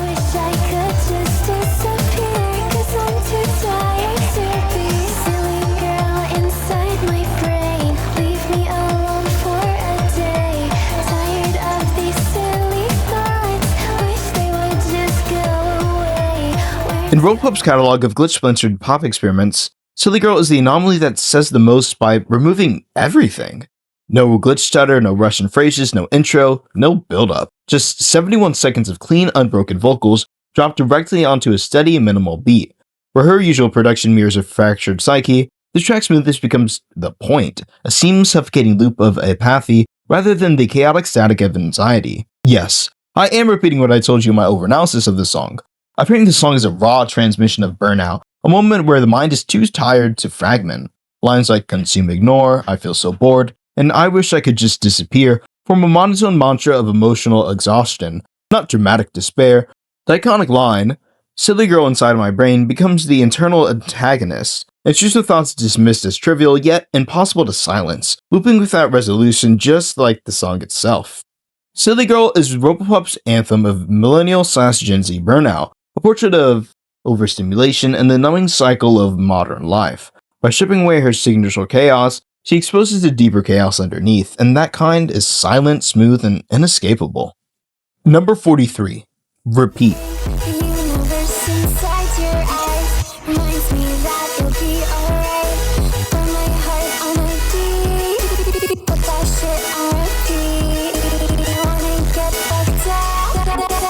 wish I could just disappear, 'cause I'm too tired to be silly girl inside my brain. Leave me alone for a day. Tired of these silly thoughts. Wish they would just go away. In Robopup's catalog of glitch-splintered pop experiments, Silly Girl is the anomaly that says the most by removing everything. No glitch stutter, no Russian phrases, no intro, no build-up. Just 71 seconds of clean, unbroken vocals dropped directly onto a steady, minimal beat. Where her usual production mirrors a fractured psyche, the track's smoothness becomes the point, a seamless, suffocating loop of apathy rather than the chaotic static of anxiety. Yes, I am repeating what I told you in my overanalysis of the song. I'm hearing the song as a raw transmission of burnout, a moment where the mind is too tired to fragment. Lines like consume, ignore, I feel so bored, and I wish I could just disappear form a monotone mantra of emotional exhaustion, not dramatic despair. The iconic line, Silly Girl inside my brain, becomes the internal antagonist. Intrusive thoughts dismissed as trivial, yet impossible to silence, looping without resolution just like the song itself. Silly Girl is Robopup's anthem of millennial/Gen Z burnout, a portrait of overstimulation and the numbing cycle of modern life. By stripping away her signature chaos, she exposes the deeper chaos underneath, and that kind is silent, smooth, and inescapable. Number 43. Repeat. The universe inside your eyes reminds me that you'll be alright. Put my heart on a beat, put that shit on repeat. Wanna get fucked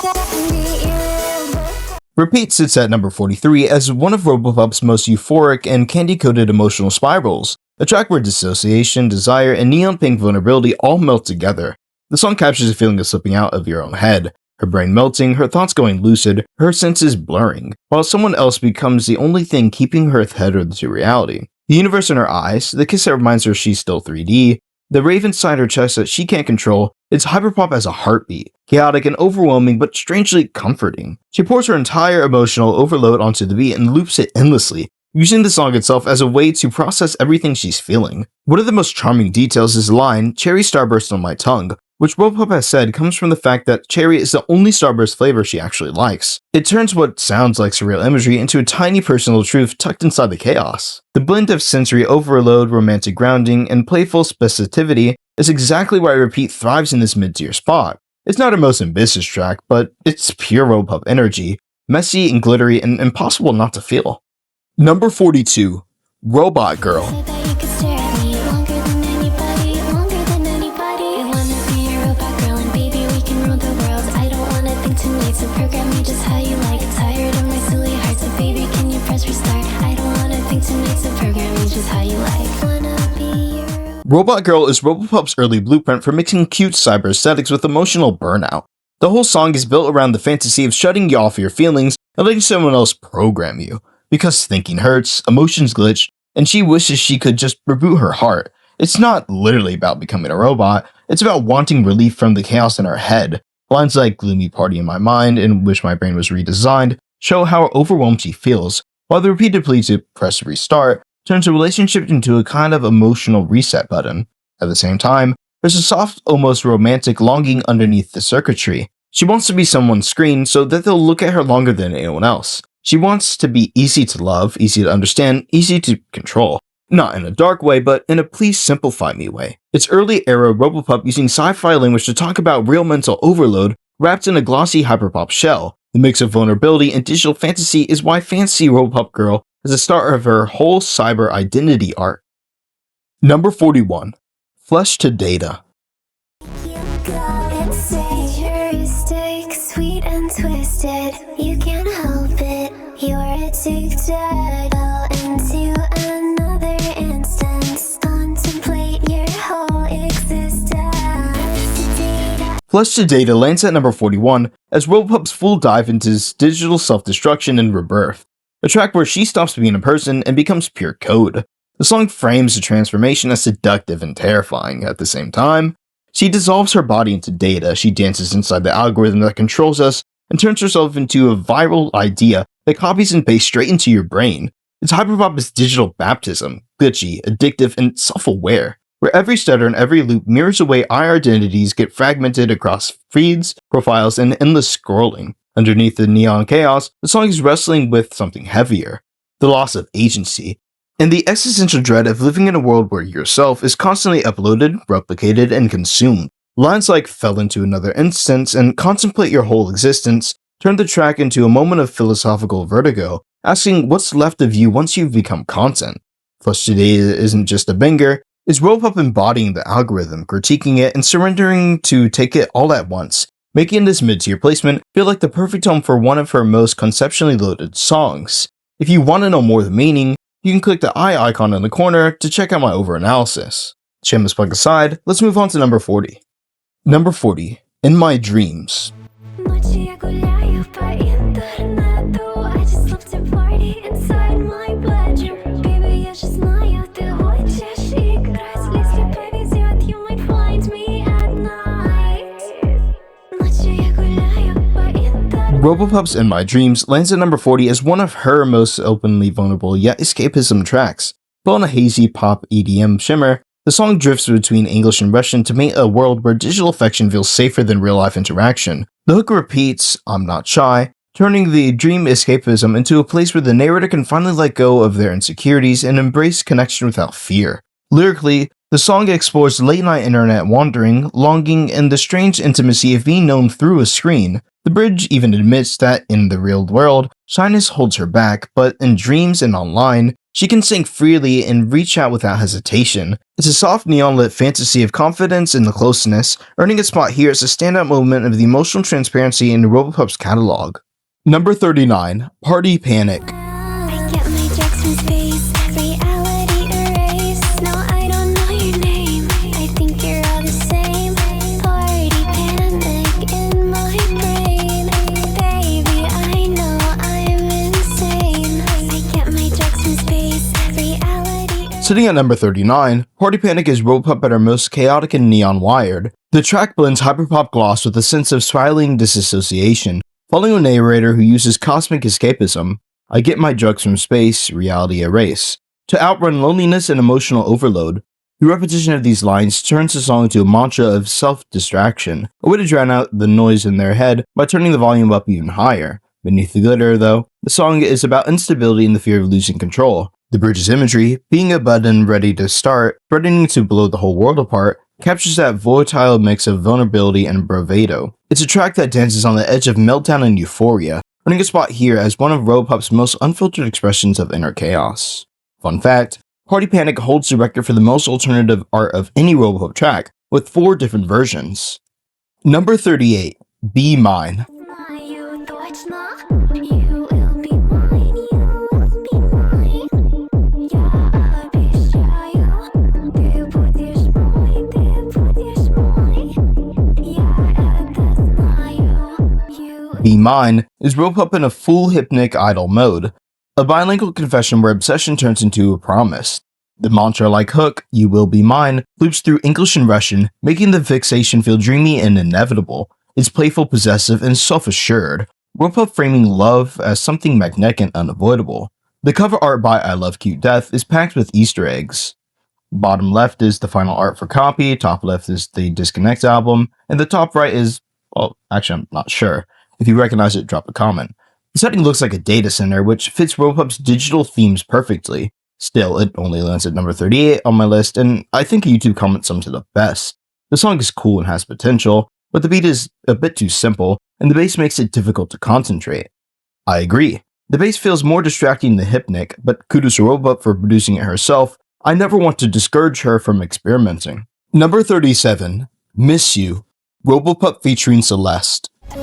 up and be irreversible. Repeat sits at number 43 as one of Robopup's most euphoric and candy-coated emotional spirals, a track where dissociation, desire, and neon pink vulnerability all melt together. The song captures a feeling of slipping out of your own head, her brain melting, her thoughts going lucid, her senses blurring, while someone else becomes the only thing keeping her tethered to reality. The universe in her eyes, the kiss that reminds her she's still 3D, the rave inside her chest that she can't control, it's Hyperpop as a heartbeat, chaotic and overwhelming but strangely comforting. She pours her entire emotional overload onto the beat and loops it endlessly, using the song itself as a way to process everything she's feeling. One of the most charming details is the line, "Cherry starburst on my tongue," which Robopup has said comes from the fact that cherry is the only starburst flavor she actually likes. It turns what sounds like surreal imagery into a tiny personal truth tucked inside the chaos. The blend of sensory overload, romantic grounding, and playful specificity is exactly why Repeat thrives in this mid-tier spot. It's not her most ambitious track, but it's pure Robopup energy, messy and glittery and impossible not to feel. Number 42. Robot Girl. Said that you could stare at me longer than anybody, longer than anybody. I wanna be your robot girl and baby we can rule the world. I don't wanna think tonight, so program me just how you like. Tired of my silly heart, so baby can you press restart? I don't wanna think tonight, so program me just how you like. Wanna be your Robot Girl is Robopup's early blueprint for mixing cute cyber aesthetics with emotional burnout. The whole song is built around the fantasy of shutting you off your feelings and letting someone else program you. Because thinking hurts, emotions glitch, and she wishes she could just reboot her heart. It's not literally about becoming a robot, it's about wanting relief from the chaos in her head. Lines like "gloomy party in my mind" and "wish my brain was redesigned" show how overwhelmed she feels, while the repeated plea to press restart turns a relationship into a kind of emotional reset button. At the same time, there's a soft, almost romantic longing underneath the circuitry. She wants to be someone's screen so that they'll look at her longer than anyone else. She wants to be easy to love, easy to understand, easy to control. Not in a dark way, but in a please simplify me way. It's early era Robopup using sci-fi language to talk about real mental overload wrapped in a glossy hyperpop shell. The mix of vulnerability and digital fantasy is why Fantasy Robopup Girl is the start of her whole cyber identity arc. Number 41. Flesh to Data. Sweet and twisted, you can't help it. You're addicted. Fell into another instance. Contemplate your whole existence. Flesh to Data lands at number 41 as Robopup's full dive into his digital self-destruction and rebirth, a track where she stops being a person and becomes pure code. The song frames the transformation as seductive and terrifying at the same time. She dissolves her body into data, she dances inside the algorithm that controls us, and turns herself into a viral idea that copies and pastes straight into your brain. It's Hyperpop is digital baptism, glitchy, addictive, and self-aware, where every stutter and every loop mirrors the way our identities get fragmented across feeds, profiles, and endless scrolling. Underneath the neon chaos, the song is wrestling with something heavier, the loss of agency, and the existential dread of living in a world where yourself is constantly uploaded, replicated, and consumed. Lines like "fell into another instance" and "contemplate your whole existence" turn the track into a moment of philosophical vertigo, asking what's left of you once you've become content. Flesh to Data isn't just a banger, it's Robopup embodying the algorithm, critiquing it, and surrendering to take it all at once, making this mid-tier placement feel like the perfect home for one of her most conceptually loaded songs. If you want to know more of the meaning, you can click the eye icon in the corner to check out my over-analysis. Shameless plug aside, let's move on to number 40. Number 40. In My Dreams. Ночью я гуляю по интернету. I just love to party inside my bedroom. Baby, я же знаю, ты хочешь играть. Если повезет, you might find me at night. Ночью я гуляю по интернету. Robopup's In My Dreams lands at number 40 as one of her most openly vulnerable yet escapism tracks. Built on a hazy pop EDM shimmer, the song drifts between English and Russian to make a world where digital affection feels safer than real-life interaction. The hook repeats, "I'm not shy," turning the dream escapism into a place where the narrator can finally let go of their insecurities and embrace connection without fear. Lyrically, the song explores late-night internet wandering, longing, and the strange intimacy of being known through a screen. The bridge even admits that, in the real world, shyness holds her back, but in dreams and online, she can sing freely and reach out without hesitation. It's a soft neon-lit fantasy of confidence and the closeness, earning its spot here as a standout moment of the emotional transparency in Robopup's catalog. Number 39. Party Panic. I get my drugs from space, reality erased. No, I don't know your name. I think you're all the same. Party panic in my brain. Baby, I know I'm insane. I get my drugs from space, reality erased. Sitting at number 39, Party Panic is Robopup at her most chaotic and neon-wired. The track blends hyperpop gloss with a sense of spiraling disassociation, following a narrator who uses cosmic escapism, "I get my drugs from space, reality erase," to outrun loneliness and emotional overload. The repetition of these lines turns the song into a mantra of self-distraction, a way to drown out the noise in their head by turning the volume up even higher. Beneath the glitter, though, the song is about instability and the fear of losing control. The bridge's imagery, being a button ready to start, threatening to blow the whole world apart, captures that volatile mix of vulnerability and bravado. It's a track that dances on the edge of meltdown and euphoria, earning a spot here as one of Robopup's most unfiltered expressions of inner chaos. Fun fact, Party Panic holds the record for the most alternative art of any Robopup track, with 4 different versions. Number 38. Bmine. Знаю точно, you will be mine, you will be mine. Я обещаю, ты будешь мой, я это знаю. Bmine is Robopup in a full hypnic idol mode, a bilingual confession where obsession turns into a promise. The mantra-like hook, "You will be mine," loops through English and Russian, making the fixation feel dreamy and inevitable. It's playful, possessive, and self-assured, Robopup framing love as something magnetic and unavoidable. The cover art by I Love Cute Death is packed with Easter eggs. Bottom left is the final art for Copy, top left is the Disconnect album, and the top right is, well, actually I'm not sure. If you recognize it, drop a comment. The setting looks like a data center, which fits Robopup's digital themes perfectly. Still, it only lands at number 38 on my list, and I think a YouTube comment sums it up best. The song is cool and has potential, but the beat is a bit too simple, and the bass makes it difficult to concentrate. I agree. The bass feels more distracting than Hypnic, but kudos to Robopup for producing it herself. I never want to discourage her from experimenting. Number 37, Miss You, Robopup featuring Celeste. I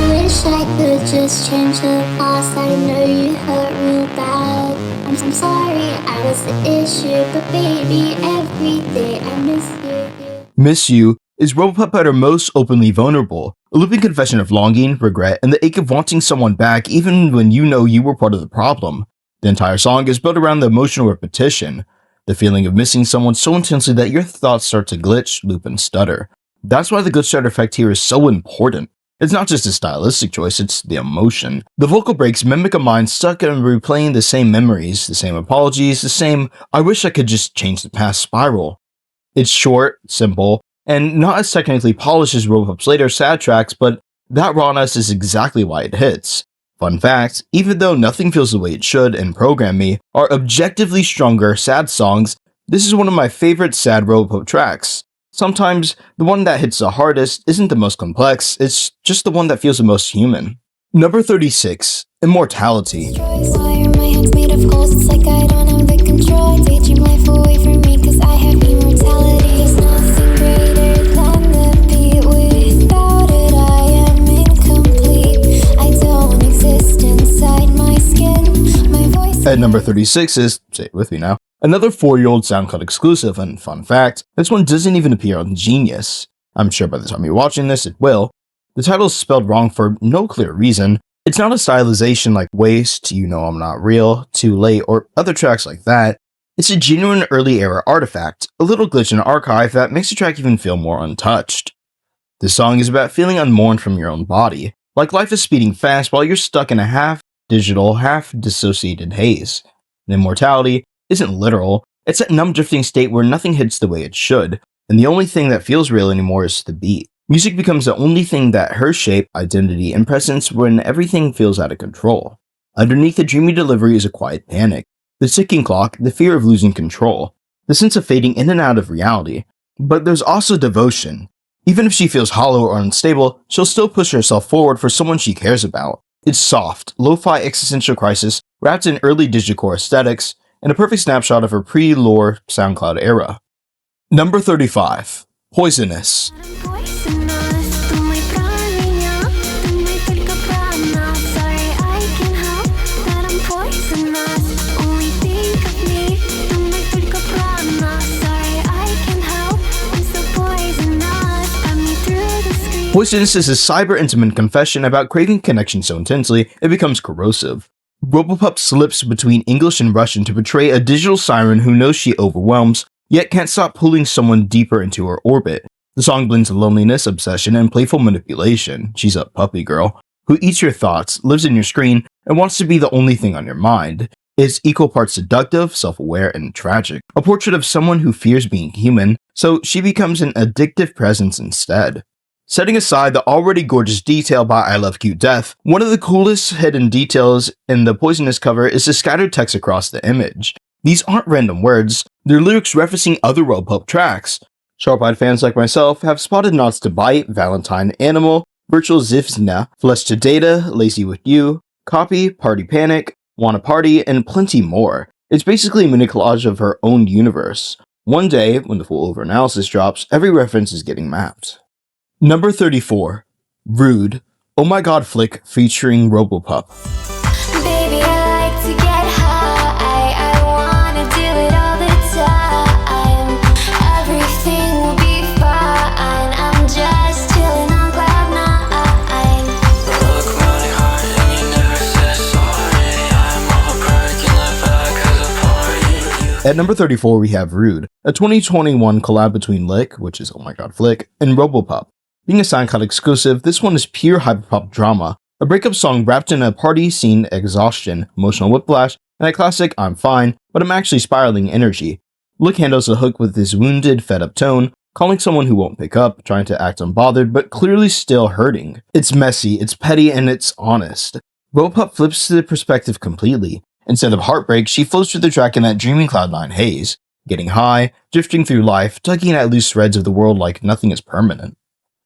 wish I could just change the past. I know you hurt real bad. I'm sorry I was the issue, but baby, every day I miss you. Miss You is Robopup at her most openly vulnerable, a looping confession of longing, regret, and the ache of wanting someone back even when you know you were part of the problem. The entire song is built around the emotional repetition, the feeling of missing someone so intensely that your thoughts start to glitch, loop, and stutter. That's why the glitch stutter effect here is so important. It's not just a stylistic choice, it's the emotion. The vocal breaks mimic a mind stuck in replaying the same memories, the same apologies, the same "I wish I could just change the past" spiral. It's short, simple, and not as technically polished as Robopup's later sad tracks, but that rawness is exactly why it hits. Fun fact, even though Nothing Feels the Way It Should and Program Me are objectively stronger sad songs, this is one of my favorite sad Robopup tracks. Sometimes, the one that hits the hardest isn't the most complex, it's just the one that feels the most human. Number 36, Immortality. Why are my hands made of gold? It's like I don't have the control. I daydream life away from me, cause I have immortality. There's nothing greater than the beat. Without it, I am incomplete. I don't exist inside my skin. My voice. At number 36 is, say it with me now, another 4-year-old SoundCloud exclusive, and fun fact, this one doesn't even appear on Genius. I'm sure by the time you're watching this, it will. The title is spelled wrong for no clear reason. It's not a stylization like Waste, You Know I'm Not Real, Too Late, or other tracks like that. It's a genuine early era artifact, a little glitch in an archive that makes the track even feel more untouched. This song is about feeling unmourned from your own body, like life is speeding fast while you're stuck in a half-digital, half-dissociated haze. And Immortality isn't literal, it's that numb drifting state where nothing hits the way it should, and the only thing that feels real anymore is the beat. Music becomes the only thing that her shape, identity, and presence when everything feels out of control. Underneath the dreamy delivery is a quiet panic, the ticking clock, the fear of losing control, the sense of fading in and out of reality. But there's also devotion. Even if she feels hollow or unstable, she'll still push herself forward for someone she cares about. It's soft, lo-fi existential crisis wrapped in early Digicore aesthetics, and a perfect snapshot of her pre-lore SoundCloud era. Number 35, Poisonous. Poisonous is a cyber-intimate confession about craving connection so intensely it becomes corrosive. Robopup slips between English and Russian to portray a digital siren who knows she overwhelms, yet can't stop pulling someone deeper into her orbit. The song blends loneliness, obsession, and playful manipulation. She's a puppy girl who eats your thoughts, lives in your screen, and wants to be the only thing on your mind. It's equal parts seductive, self-aware, and tragic. A portrait of someone who fears being human, so she becomes an addictive presence instead. Setting aside the already gorgeous detail by I Love Cute Death, one of the coolest hidden details in the Poisonous cover is the scattered text across the image. These aren't random words, they're lyrics referencing other Robopup tracks. Sharp-eyed fans like myself have spotted nods to Bite, Valentine, Animal, Virtual Zivzna, Flesh to Data, lazywitU, Copy, Party Panic, Wanna Party, and plenty more. It's basically a mini collage of her own universe. One day, when the full over-analysis drops, every reference is getting mapped. Number 34, Rude, Oh My God Flick featuring Robopup. Baby, I like to get high. I wanna do it all the time. Everything will be fine. I'm just chilling on cloud nine. Look really hard and you never said sorry. I'm all broken left back 'cause of party. At number 34, we have Rude, a 2021 collab between Lick, which is Oh My God Flick, and Robopup. Being a SoundCloud exclusive, this one is pure hyperpop drama, a breakup song wrapped in a party scene exhaustion, emotional whiplash, and a classic I'm fine, but I'm actually spiraling energy. Lick handles the hook with this wounded, fed-up tone, calling someone who won't pick up, trying to act unbothered, but clearly still hurting. It's messy, it's petty, and it's honest. Robopup flips the perspective completely. Instead of heartbreak, she floats through the track in that dreamy Cloud9 haze. getting high, drifting through life, tugging at loose threads of the world like nothing is permanent.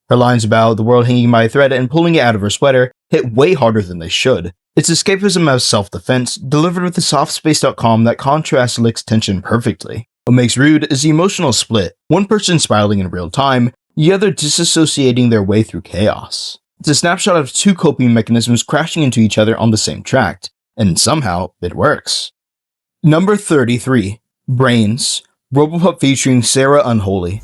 Her lines about the world hanging by a thread and pulling it out of her sweater hit way harder than they should. It's escapism as self-defense, delivered with a soft spaced-out calm that contrasts Lick's tension perfectly. What makes Rude is the emotional split, one person spiraling in real time, the other disassociating their way through chaos. It's a snapshot of two coping mechanisms crashing into each other on the same track, and somehow it works. Number 33, Brains, Robopup featuring Sarah Unholy.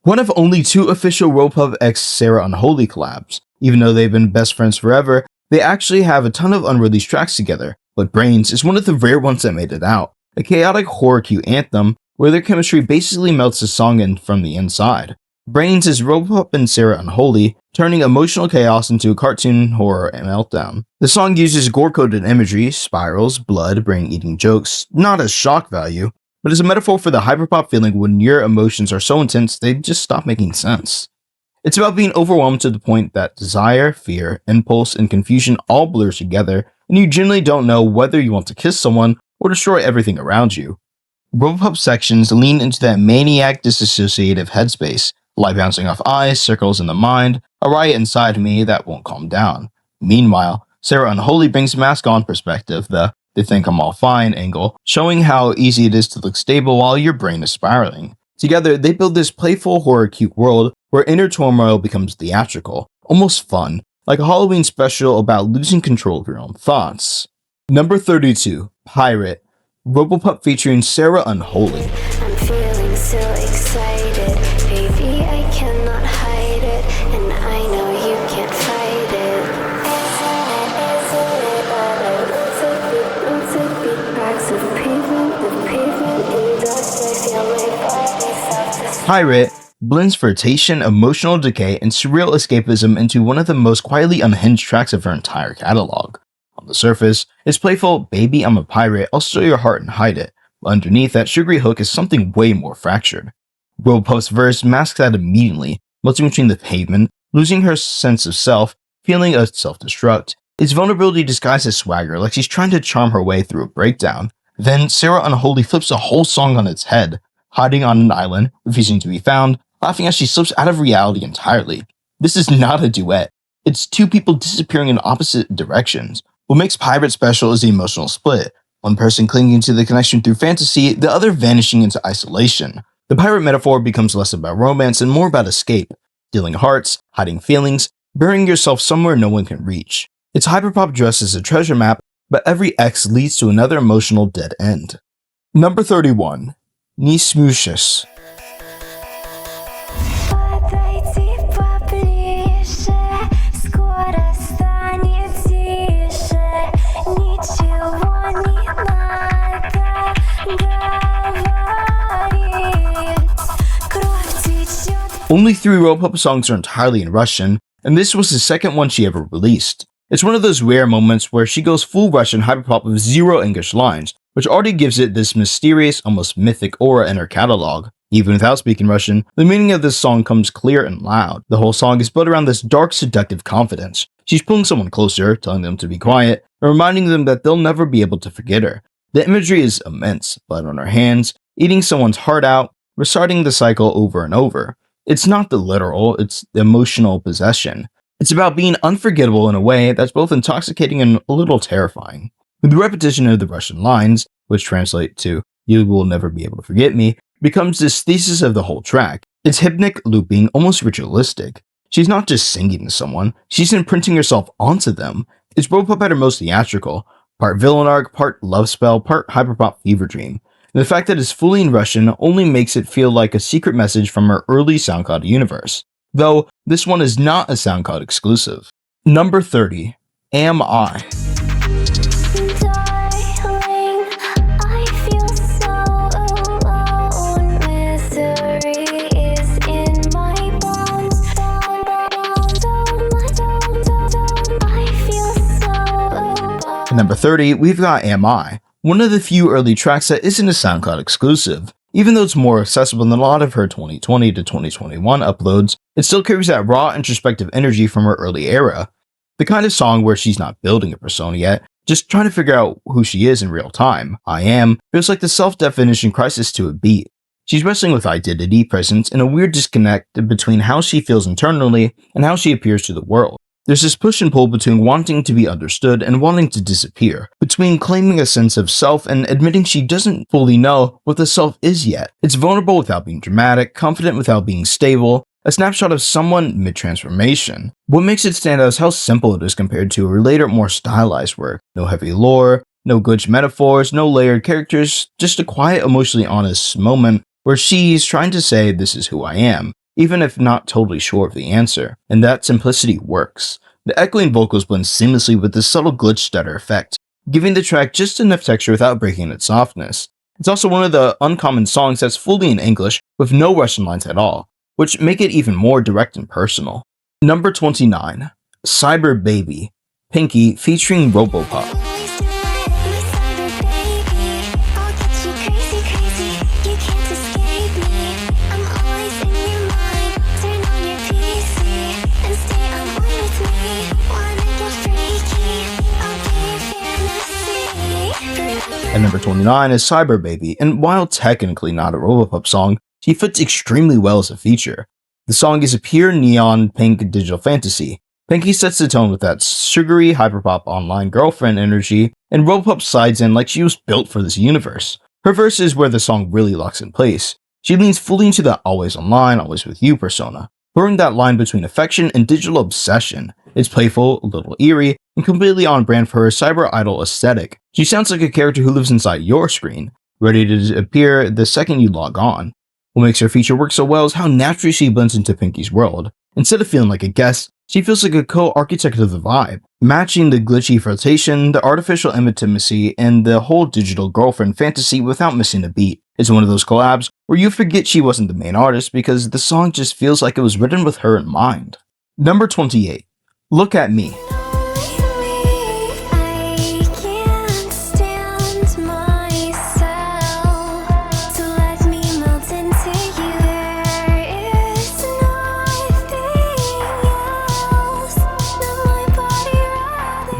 One of only two official Robopup x Sarah Unholy collabs. Even though they've been best friends forever, they actually have a ton of unreleased tracks together, but Brains is one of the rare ones that made it out, a chaotic horror cue anthem where their chemistry basically melts the song in from the inside. Brains is Robopup and Sarah Unholy, turning emotional chaos into a cartoon horror meltdown. The song uses gore-coded imagery, spirals, blood, brain-eating jokes, not as shock value, but as a metaphor for the hyperpop feeling when your emotions are so intense they just stop making sense. It's about being overwhelmed to the point that desire, fear, impulse, and confusion all blur together, and you generally don't know whether you want to kiss someone or destroy everything around you. Robopup sections lean into that maniac disassociative headspace, light bouncing off eyes, circles in the mind, a riot inside me that won't calm down. Meanwhile, Sarah Unholy brings mask on perspective, the "they think I'm all fine" angle, showing how easy it is to look stable while your brain is spiraling. Together, they build this playful horror cute world where inner turmoil becomes theatrical, almost fun, like a Halloween special about losing control of your own thoughts. Number 32, Pirate, Robopup featuring Sarah Unholy. I'm feeling so excited, baby, I cannot hide it, and I know you can't fight it. Isn't it cracks of pavement, in dust, I feel my body self-destruct. Pirate blends flirtation, emotional decay, and surreal escapism into one of the most quietly unhinged tracks of her entire catalog. On the surface, it's playful, "baby, I'm a pirate, I'll steal your heart and hide it," but underneath that sugary hook is something way more fractured. Robopup's verse masks that immediately, melting between the pavement, losing her sense of self, feeling a self-destruct. Its vulnerability disguised as swagger, like she's trying to charm her way through a breakdown. Then Sarah Unholy flips the whole song on its head, hiding on an island, refusing to be found, laughing as she slips out of reality entirely. This is not a duet. It's two people disappearing in opposite directions. What makes Pirate special is the emotional split. One person clinging to the connection through fantasy, the other vanishing into isolation. The pirate metaphor becomes less about romance and more about escape, stealing hearts, hiding feelings, burying yourself somewhere no one can reach. It's hyperpop dressed as a treasure map, but every X leads to another emotional dead end. Number 31, сможешь. Only 3 Robopup songs are entirely in Russian, and this was the second one she ever released. It's one of those rare moments where she goes full Russian hyperpop with 0 English lines, which already gives it this mysterious, almost mythic aura in her catalog. Even without speaking Russian, the meaning of this song comes clear and loud. The whole song is built around this dark, seductive confidence. She's pulling someone closer, telling them to be quiet, and reminding them that they'll never be able to forget her. The imagery is immense: blood on her hands, eating someone's heart out, restarting the cycle over and over. It's not the literal, it's the emotional possession. It's about being unforgettable in a way that's both intoxicating and a little terrifying. With the repetition of the Russian lines, which translate to "you will never be able to forget me," becomes this thesis of the whole track. It's hypnic, looping, almost ritualistic. She's not just singing to someone, she's imprinting herself onto them. It's Robopup at her most theatrical, part villain arc, part love spell, part hyperpop fever dream. And the fact that it's fully in Russian only makes it feel like a secret message from her early SoundCloud universe. Though, this one is not a SoundCloud exclusive. Number 30, Am I? number 30, we've got Am I, one of the few early tracks that isn't a SoundCloud exclusive. Even though it's more accessible than a lot of her 2020 to 2021 uploads, it still carries that raw introspective energy from her early era. The kind of song where she's not building a persona yet, just trying to figure out who she is in real time. I Am feels like the self-definition crisis to a beat. She's wrestling with identity presence and a weird disconnect between how she feels internally and how she appears to the world. There's this push and pull between wanting to be understood and wanting to disappear, between claiming a sense of self and admitting she doesn't fully know what the self is yet. It's vulnerable without being dramatic, confident without being stable, a snapshot of someone mid-transformation. What makes it stand out is how simple it is compared to her later, more stylized work. No heavy lore, no glitch metaphors, no layered characters, just a quiet, emotionally honest moment where she's trying to say, "This is who I am," even if not totally sure of the answer. And that simplicity works. The echoing vocals blend seamlessly with the subtle glitch stutter effect, giving the track just enough texture without breaking its softness. It's also one of the uncommon songs that's fully in English with no Russian lines at all, which make it even more direct and personal. Number 29, Cyber Baby, Pinky featuring Robopup. And number 29 is Cyber Baby, and while technically not a Robopup song, she fits extremely well as a feature. The song is a pure neon pink digital fantasy. Pinky sets the tone with that sugary hyperpop online girlfriend energy, and Robopup slides in like she was built for this universe. Her verse is where the song really locks in place. She leans fully into the always online, always with you persona, blurring that line between affection and digital obsession. It's playful, a little eerie, and completely on brand for her cyber idol aesthetic. She sounds like a character who lives inside your screen, ready to appear the second you log on. What makes her feature work so well is how naturally she blends into Pinky's world. Instead of feeling like a guest, she feels like a co-architect of the vibe, matching the glitchy flirtation, the artificial intimacy, and the whole digital girlfriend fantasy without missing a beat. It's one of those collabs where you forget she wasn't the main artist because the song just feels like it was written with her in mind. Number 28, Look at Me.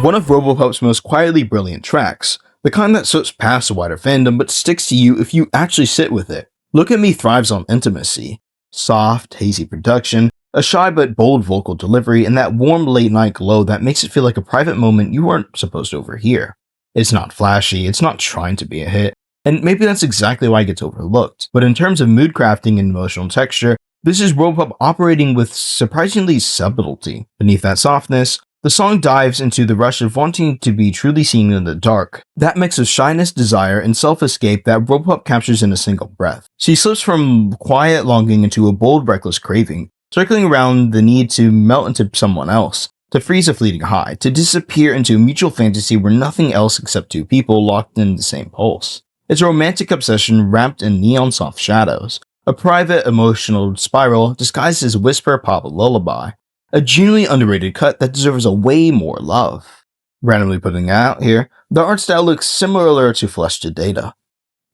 One of Robopup's most quietly brilliant tracks, the kind that slips past the wider fandom but sticks to you if you actually sit with it. Look at Me thrives on intimacy, soft, hazy production, a shy but bold vocal delivery, and that warm late-night glow that makes it feel like a private moment you weren't supposed to overhear. It's not flashy, it's not trying to be a hit, and maybe that's exactly why it gets overlooked. But in terms of mood crafting and emotional texture, this is Robopup operating with surprisingly subtlety. Beneath that softness, the song dives into the rush of wanting to be truly seen in the dark, that mix of shyness, desire, and self-escape that Robopup captures in a single breath. She slips from quiet longing into a bold, reckless craving, circling around the need to melt into someone else, to freeze a fleeting high, to disappear into a mutual fantasy where nothing else except two people locked in the same pulse. It's a romantic obsession wrapped in neon soft shadows, a private emotional spiral disguised as whisper pop lullaby. A genuinely underrated cut that deserves a way more love. Randomly putting it out here, the art style looks similar to Flesh to Data.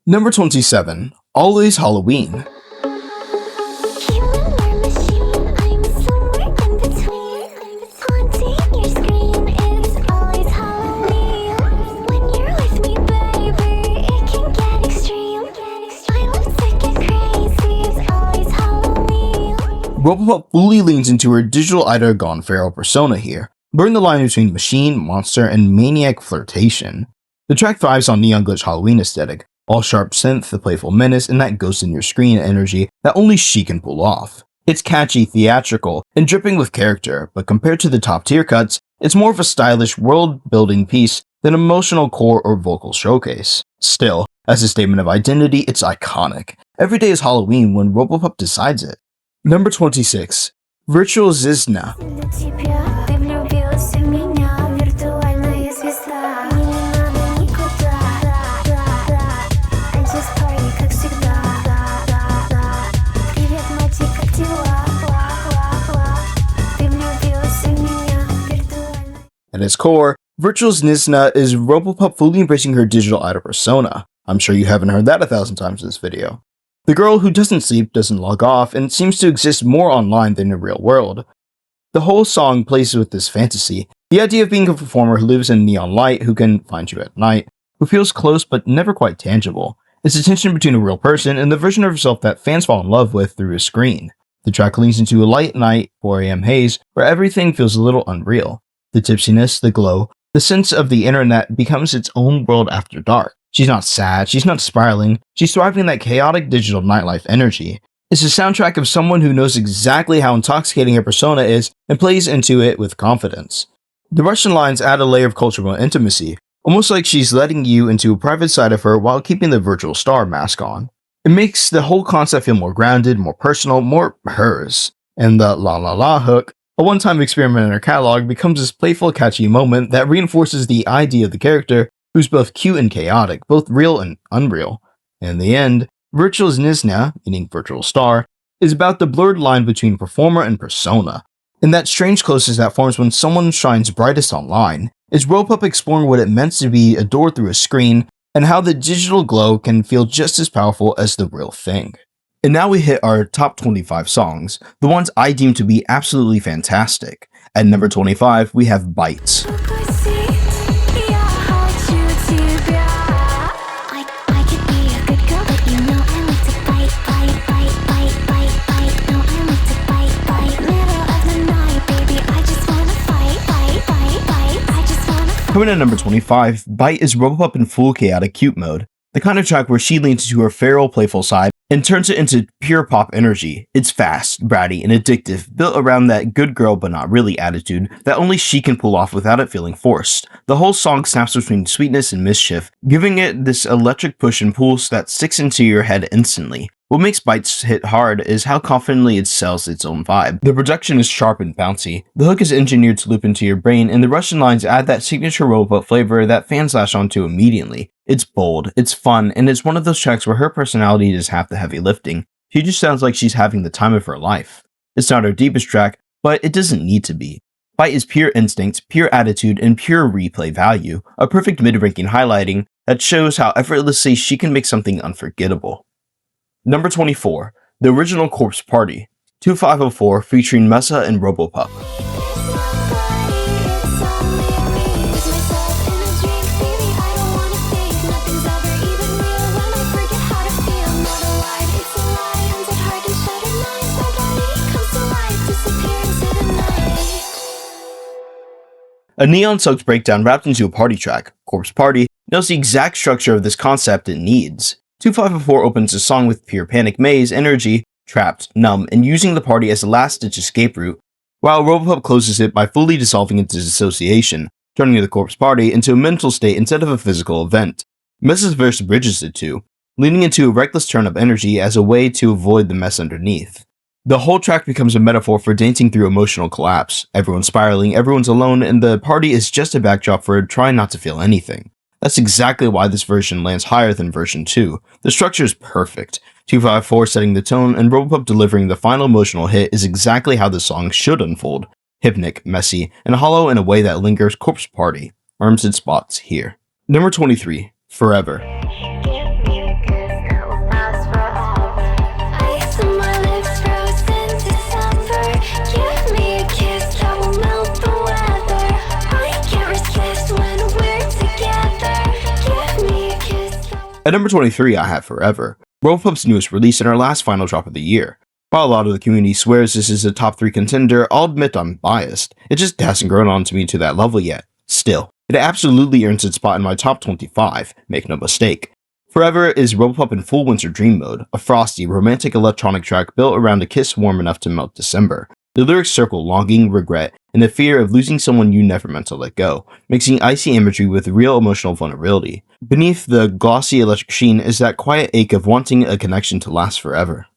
Number 27, Always Halloween. Robopup fully leans into her digital idol gone feral persona here, blurring the line between machine, monster, and maniac flirtation. The track thrives on neon glitch Halloween aesthetic, all sharp synth, the playful menace, and that ghost in your screen energy that only she can pull off. It's catchy, theatrical, and dripping with character, but compared to the top tier cuts, it's more of a stylish world-building piece than an emotional core or vocal showcase. Still, as a statement of identity, it's iconic. Every day is Halloween when Robopup decides it. Number 26, Virtual Zizna. At its core, Virtual's Nizna is Robopup fully embracing her digital idol persona. I'm sure you haven't heard that 1,000 times in this video. The girl who doesn't sleep, doesn't log off, and seems to exist more online than in the real world. The whole song plays with this fantasy, the idea of being a performer who lives in neon light, who can find you at night, who feels close but never quite tangible. It's a tension between a real person and the version of herself that fans fall in love with through a screen. The track leans into a light night, 4 AM haze, where everything feels a little unreal. The tipsiness, the glow, the sense of the internet becomes its own world after dark. She's not sad, she's not spiraling, she's thriving in that chaotic digital nightlife energy. It's a soundtrack of someone who knows exactly how intoxicating her persona is and plays into it with confidence. The Russian lines add a layer of cultural intimacy, almost like she's letting you into a private side of her while keeping the virtual star mask on. It makes the whole concept feel more grounded, more personal, more hers. And the la la la hook, a one-time experiment in her catalog, becomes this playful, catchy moment that reinforces the idea of the character, who's both cute and chaotic, both real and unreal. In the end, Virtual's Nizna, meaning virtual star, is about the blurred line between performer and persona, and that strange closeness that forms when someone shines brightest online. Is Robopup exploring what it meant to be adored through a screen, and how the digital glow can feel just as powerful as the real thing. And now we hit our top 25 songs, the ones I deem to be absolutely fantastic. At number 25, we have Bites. Coming in at number 25, Bite is Robopup in full chaotic cute mode, the kind of track where she leans into her feral, playful side and turns it into pure pop energy. It's fast, bratty, and addictive, built around that good girl but not really attitude that only she can pull off without it feeling forced. The whole song snaps between sweetness and mischief, giving it this electric push and pulse that sticks into your head instantly. What makes Bites hit hard is how confidently it sells its own vibe. The production is sharp and bouncy, the hook is engineered to loop into your brain, and the Russian lines add that signature Robopup flavor that fans latch onto immediately. It's bold, it's fun, and it's one of those tracks where her personality does half the heavy lifting. She just sounds like she's having the time of her life. It's not her deepest track, but it doesn't need to be. Bite is pure instinct, pure attitude, and pure replay value, a perfect mid-ranking highlighting that shows how effortlessly she can make something unforgettable. Number 24, the original Corpse Party, 2504 featuring Mesa and Robopup. A neon-soaked breakdown wrapped into a party track, Corpse Party, knows the exact structure of this concept it needs. 2504 opens the song with pure panic maze energy, trapped, numb, and using the party as a last-ditch escape route, while Robopup closes it by fully dissolving into dissociation, turning the Corpse Party into a mental state instead of a physical event. Mesa's verse bridges the two, leading into a reckless turn of energy as a way to avoid the mess underneath. The whole track becomes a metaphor for dancing through emotional collapse. Everyone's spiraling, everyone's alone, and the party is just a backdrop for trying not to feel anything. That's exactly why this version lands higher than version 2. The structure is perfect. 254 setting the tone and Robopup delivering the final emotional hit is exactly how the song should unfold. Hypnic, messy, and hollow in a way that lingers. Corpse Party earns its spots here. Number 23, Forever. At number 23, I have Forever, Robopup's newest release and our last final drop of the year. While a lot of the community swears this is a top 3 contender, I'll admit I'm biased. It just hasn't grown on to me to that level yet. Still, it absolutely earns its spot in my top 25, make no mistake. Forever is Robopup in full winter dream mode, a frosty, romantic electronic track built around a kiss warm enough to melt December. The lyrics circle longing, regret, and the fear of losing someone you never meant to let go, mixing icy imagery with real emotional vulnerability. Beneath the glossy electric sheen is that quiet ache of wanting a connection to last forever.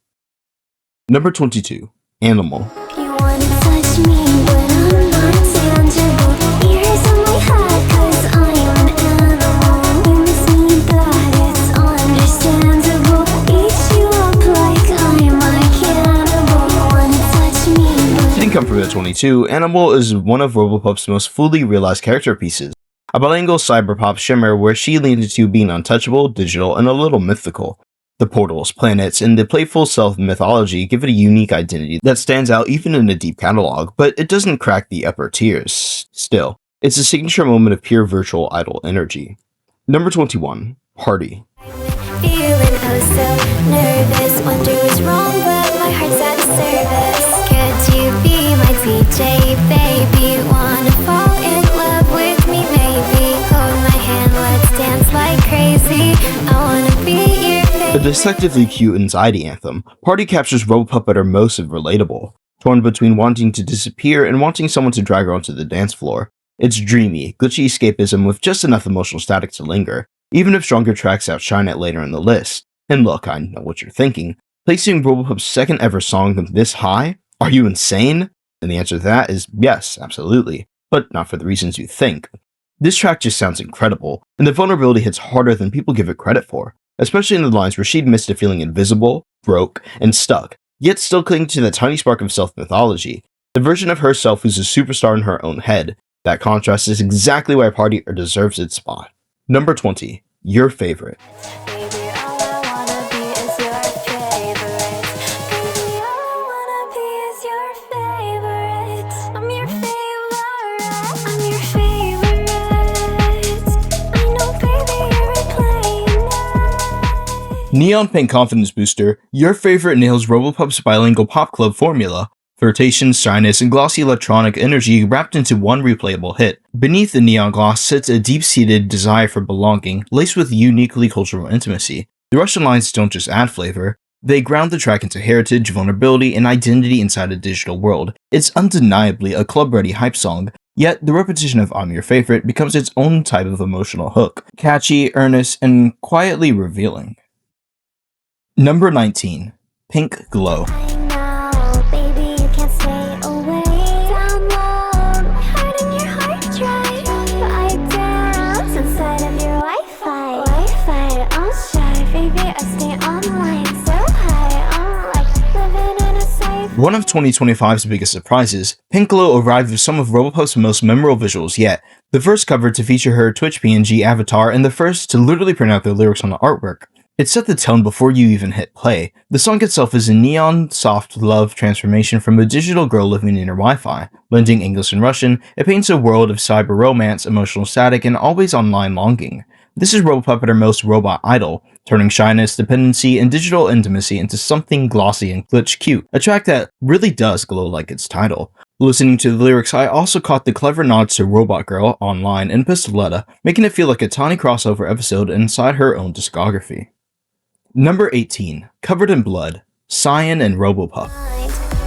Number 22, Animal. You wanna touch me, but I'm not tangible. Ears on my head, 'cause I'm an animal. You miss me, but it's understandable. Eat you up like I'm a cannibal. Wanna touch me, but Sitting comfortably at 22, Animal is one of Robopup's most fully realized character pieces. a bilingual cyberpop shimmer where she leaned into being untouchable, digital, and a little mythical. The portals, planets, and the playful self-mythology give it a unique identity that stands out even in a deep catalog, but it doesn't crack the upper tiers. Still, it's a signature moment of pure virtual idol energy. Number 21. Party. Feeling oh so nervous, wonder what's wrong, but my heart's at service. Could you be my DJ, baby? Wanna fall in love with me, maybe? Hold my hand, let's dance like crazy. I wanna be your The deceptively cute anxiety anthem, Party captures Robopup at her most relatable, torn between wanting to disappear and wanting someone to drag her onto the dance floor. It's dreamy, glitchy escapism with just enough emotional static to linger, even if stronger tracks outshine it later in the list. And look, I know what you're thinking. Placing Robopup's second ever song this high? Are you insane? And the answer to that is yes, absolutely. But not for the reasons you think. This track just sounds incredible, and the vulnerability hits harder than people give it credit for, especially in the lines where she'd missed a feeling invisible, broke, and stuck, yet still clinging to that tiny spark of self-mythology, the version of herself who's a superstar in her own head. That contrast is exactly why Party deserves its spot. Number 20. Your favorite. baby. All I wanna be is your favorite. Baby, all I wanna be is your favorite. I'm your favorite. I'm your favorite. I know, baby, you're replaying it. Neon Pink Confidence Booster, Your Favorite nails Robopup's bilingual pop club formula. Flirtation, shyness, and glossy electronic energy wrapped into one replayable hit. Beneath the neon gloss sits a deep-seated desire for belonging, laced with uniquely cultural intimacy. The Russian lines don't just add flavor, they ground the track into heritage, vulnerability, and identity inside a digital world. It's undeniably a club-ready hype song, yet the repetition of I'm Your Favorite becomes its own type of emotional hook, catchy, earnest, and quietly revealing. Number 19. Pink Glow. I know, baby, you can't stay away. Download my heart in your hard drive. I dance inside of your Wi-Fi. I'm shy, baby, I stay online so high. I'm like living in a safe. One of 2025's biggest surprises, Pink Glow arrived with some of Robopup's most memorable visuals yet. The first cover to feature her Twitch PNG avatar, and the first to literally print out the lyrics on the artwork. It set the tone before you even hit play. The song itself is a neon, soft love transformation from a digital girl living in her Wi-Fi. Blending English and Russian, it paints a world of cyber romance, emotional static, and always online longing. This is Robopup at her most robot idol, turning shyness, dependency, and digital intimacy into something glossy and glitch cute, a track that really does glow like its title. Listening to the lyrics, I also caught the clever nods to Robot Girl, Online, and Pistoleta, making it feel like a tiny crossover episode inside her own discography. Number 18. Covered in Blood, Cy4ne Robopup.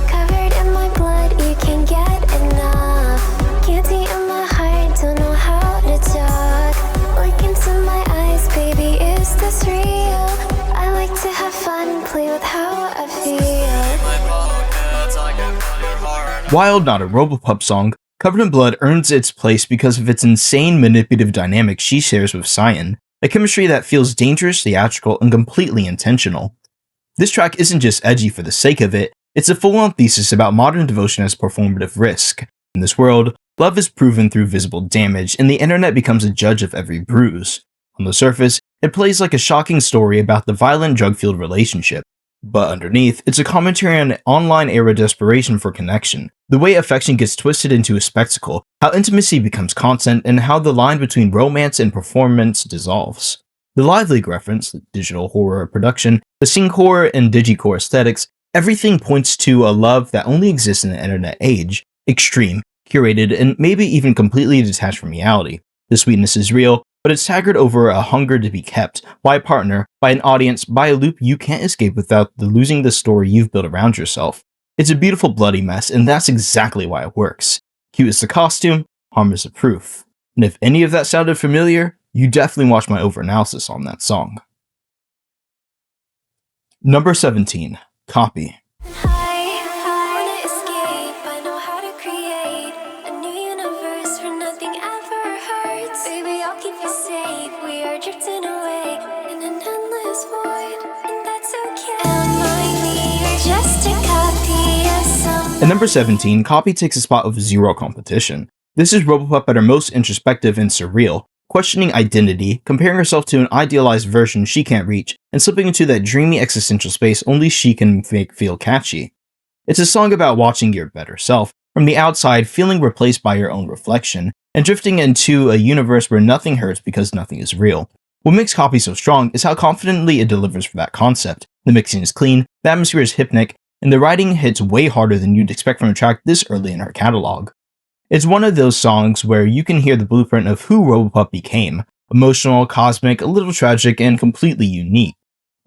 Covered in my blood, you can't get enough. Guilty in my heart, don't know how to talk. Look into my eyes, baby, is this real? I like to have fun, play with how I feel. While not a Robopup song, Covered in Blood earns its place because of its insane manipulative dynamic she shares with Cy4ne. A chemistry that feels dangerous, theatrical, and completely intentional. This track isn't just edgy for the sake of it, it's a full-on thesis about modern devotion as performative risk. In this world, love is proven through visible damage, and the internet becomes a judge of every bruise. On the surface, it plays like a shocking story about the violent drug-fueled relationship. But underneath, it's a commentary on online-era desperation for connection, the way affection gets twisted into a spectacle, how intimacy becomes content, and how the line between romance and performance dissolves. The Live League reference, the digital horror production, the sync horror and Digicore aesthetics, everything points to a love that only exists in the internet age, extreme, curated, and maybe even completely detached from reality. The sweetness is real, but it's staggered over a hunger to be kept, by a partner, by an audience, by a loop you can't escape without losing the story you've built around yourself. It's a beautiful bloody mess, and that's exactly why it works. Cute is the costume, harm is the proof. And if any of that sounded familiar, you definitely watched my overanalysis on that song. Number 17. Copy. I wanna escape, I know how to create a new universe where nothing ever hurts. Baby, I'll keep you safe, we are drifting away in an endless void, and that's okay. Am I me or just a copy of some? At number 17, Copy takes a spot of zero competition. This is Robopup at her most introspective and surreal, questioning identity, comparing herself to an idealized version she can't reach, and slipping into that dreamy existential space only she can make feel catchy. It's a song about watching your better self from the outside, feeling replaced by your own reflection, and drifting into a universe where nothing hurts because nothing is real. What makes Copy so strong is how confidently it delivers for that concept. The mixing is clean, the atmosphere is hypnotic, and the writing hits way harder than you'd expect from a track this early in her catalog. It's one of those songs where you can hear the blueprint of who Robopup became: emotional, cosmic, a little tragic, and completely unique.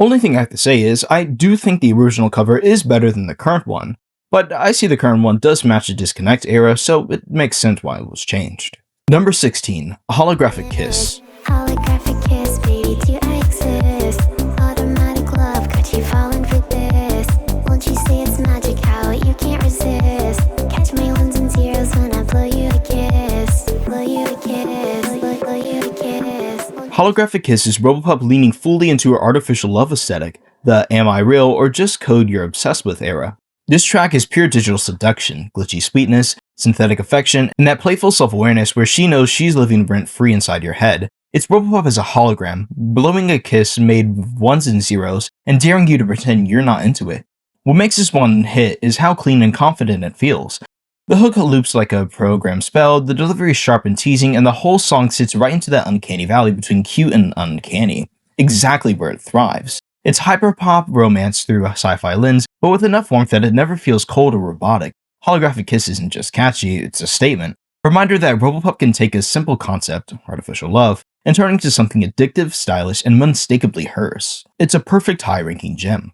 Only thing I have to say is, I do think the original cover is better than the current one, but I see the current one does match the Disconnect era, so it makes sense why it was changed. Number 16, A Holographic Kiss. Holographic kiss, baby, do I exist? Automatic love, got you falling for this. Won't you say it's magic, how you can't resist? Catch my ones and zeros when I blow you a kiss. Blow you a kiss, blow you a kiss. Holographic Kiss is Robopup leaning fully into her artificial love aesthetic, the am I real or just code you're obsessed with era. This track is pure digital seduction, glitchy sweetness, synthetic affection, and that playful self-awareness where she knows she's living rent-free inside your head. It's Robopup as a hologram, blowing a kiss made of ones and zeros, and daring you to pretend you're not into it. What makes this one hit is how clean and confident it feels. The hook loops like a programmed spell, the delivery is sharp and teasing, and the whole song sits right into that uncanny valley between cute and uncanny. Exactly where it thrives. It's hyperpop romance through a sci-fi lens, but with enough warmth that it never feels cold or robotic. Holographic Kiss isn't just catchy, it's a statement. A reminder that Robopup can take a simple concept, artificial love, and turn it into something addictive, stylish, and unmistakably hers. It's a perfect high-ranking gem.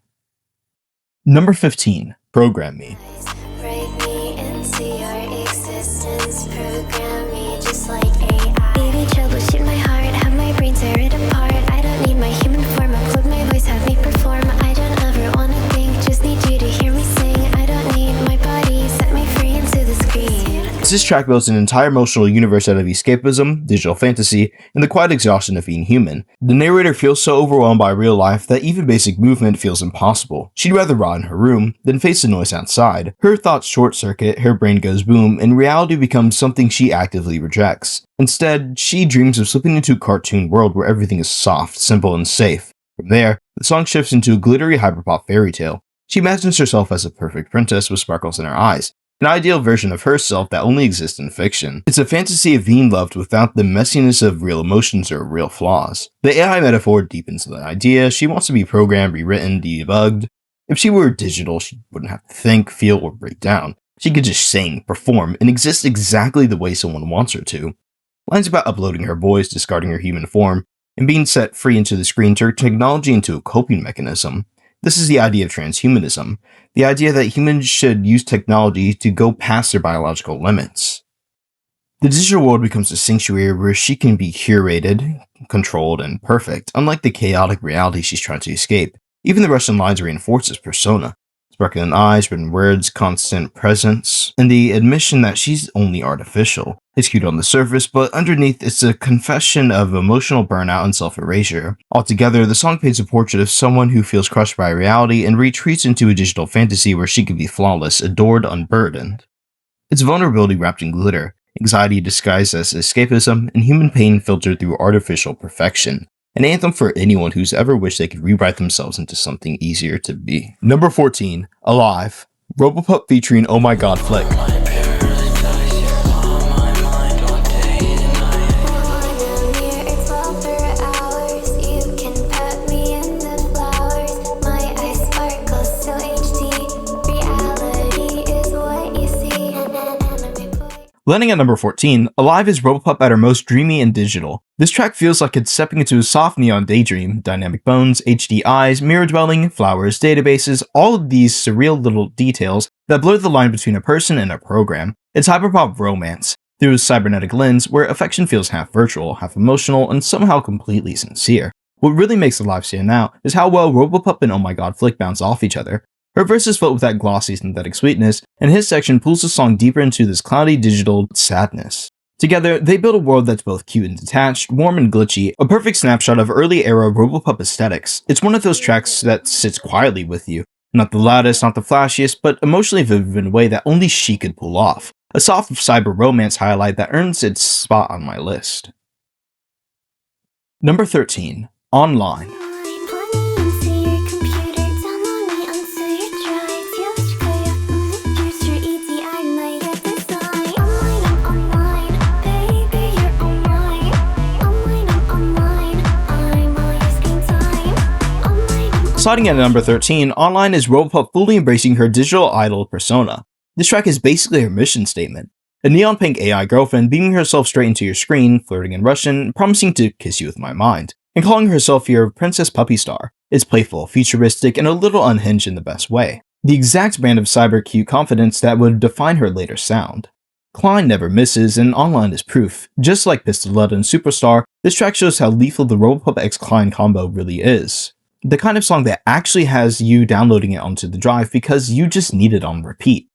Number 15, Program Me. Write me into your existence, program me just like AI. Baby, troubleshoot my heart, have my brain tear it apart. I don't need my human form, upload my voice, have me perform. I don't ever wanna think, just need you to hear me sing. I don't need my body, set me free into the screen. This track builds an entire emotional universe out of escapism, digital fantasy, and the quiet exhaustion of being human. The narrator feels so overwhelmed by real life that even basic movement feels impossible. She'd rather rot in her room than face the noise outside. Her thoughts short-circuit, her brain goes boom, and reality becomes something she actively rejects. Instead, she dreams of slipping into a cartoon world where everything is soft, simple, and safe. From there, the song shifts into a glittery hyperpop fairy tale. She imagines herself as a perfect princess with sparkles in her eyes, an ideal version of herself that only exists in fiction. It's a fantasy of being loved without the messiness of real emotions or real flaws. The AI metaphor deepens the idea. She wants to be programmed, rewritten, debugged. If she were digital, she wouldn't have to think, feel, or break down. She could just sing, perform, and exist exactly the way someone wants her to. Lines about uploading her voice, discarding her human form, and being set free into the screen turn technology into a coping mechanism. This is the idea of transhumanism, the idea that humans should use technology to go past their biological limits. The digital world becomes a sanctuary where she can be curated, controlled, and perfect, unlike the chaotic reality she's trying to escape. Even the Russian lines reinforce this persona. Sparkling eyes, written words, constant presence, and the admission that she's only artificial. It's cute on the surface, but underneath it's a confession of emotional burnout and self-erasure. Altogether, the song paints a portrait of someone who feels crushed by reality and retreats into a digital fantasy where she can be flawless, adored, unburdened. It's vulnerability wrapped in glitter, anxiety disguised as escapism, and human pain filtered through artificial perfection. An anthem for anyone who's ever wished they could rewrite themselves into something easier to be. Number 14, Alive, Robopup featuring Oh My God Flick. Landing at number 14, Alive is Robopup at her most dreamy and digital. This track feels like it's stepping into a soft neon daydream. Dynamic bones, HD eyes, mirror dwelling, flowers, databases, all of these surreal little details that blur the line between a person and a program. It's hyperpop romance, through a cybernetic lens where affection feels half virtual, half emotional, and somehow completely sincere. What really makes Alive stand out is how well Robopup and Oh My God Flick bounce off each other. Her verses float with that glossy synthetic sweetness, and his section pulls the song deeper into this cloudy digital sadness. Together, they build a world that's both cute and detached, warm and glitchy, a perfect snapshot of early era Robopup aesthetics. It's one of those tracks that sits quietly with you. Not the loudest, not the flashiest, but emotionally vivid in a way that only she could pull off. a soft cyber romance highlight that earns its spot on my list. Number 13, Online. Sliding at number 13, Online is Robopup fully embracing her digital idol persona. This track is basically her mission statement. A neon pink AI girlfriend beaming herself straight into your screen, flirting in Russian, promising to kiss you with my mind, and calling herself your Princess Puppy Star. It's playful, futuristic, and a little unhinged in the best way. The exact brand of cyber cute confidence that would define her later sound. Klein never misses, and Online is proof. Just like Pistoleta and Superstar, this track shows how lethal the Robopup x Klein combo really is. The kind of song that actually has you downloading it onto the drive because you just need it on repeat.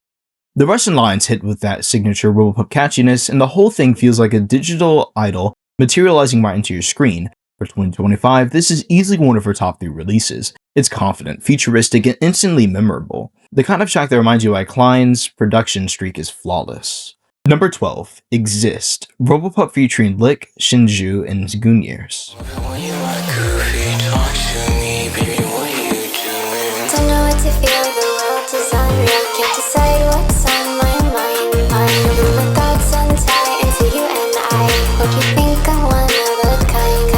The Russian lines hit with that signature Robopup catchiness, and the whole thing feels like a digital idol materializing right into your screen. For 2025, this is easily one of her top 3 releases. It's confident, futuristic, and instantly memorable. The kind of track that reminds you why Klein's production streak is flawless. Number 12, Exist, Robopup featuring Lick, Shinju, and Gunyears. Don't know what to feel, the world is unreal. Can't decide what's on my mind. I'm moving my thoughts untied into you and I. Hope you think I'm one of a kind.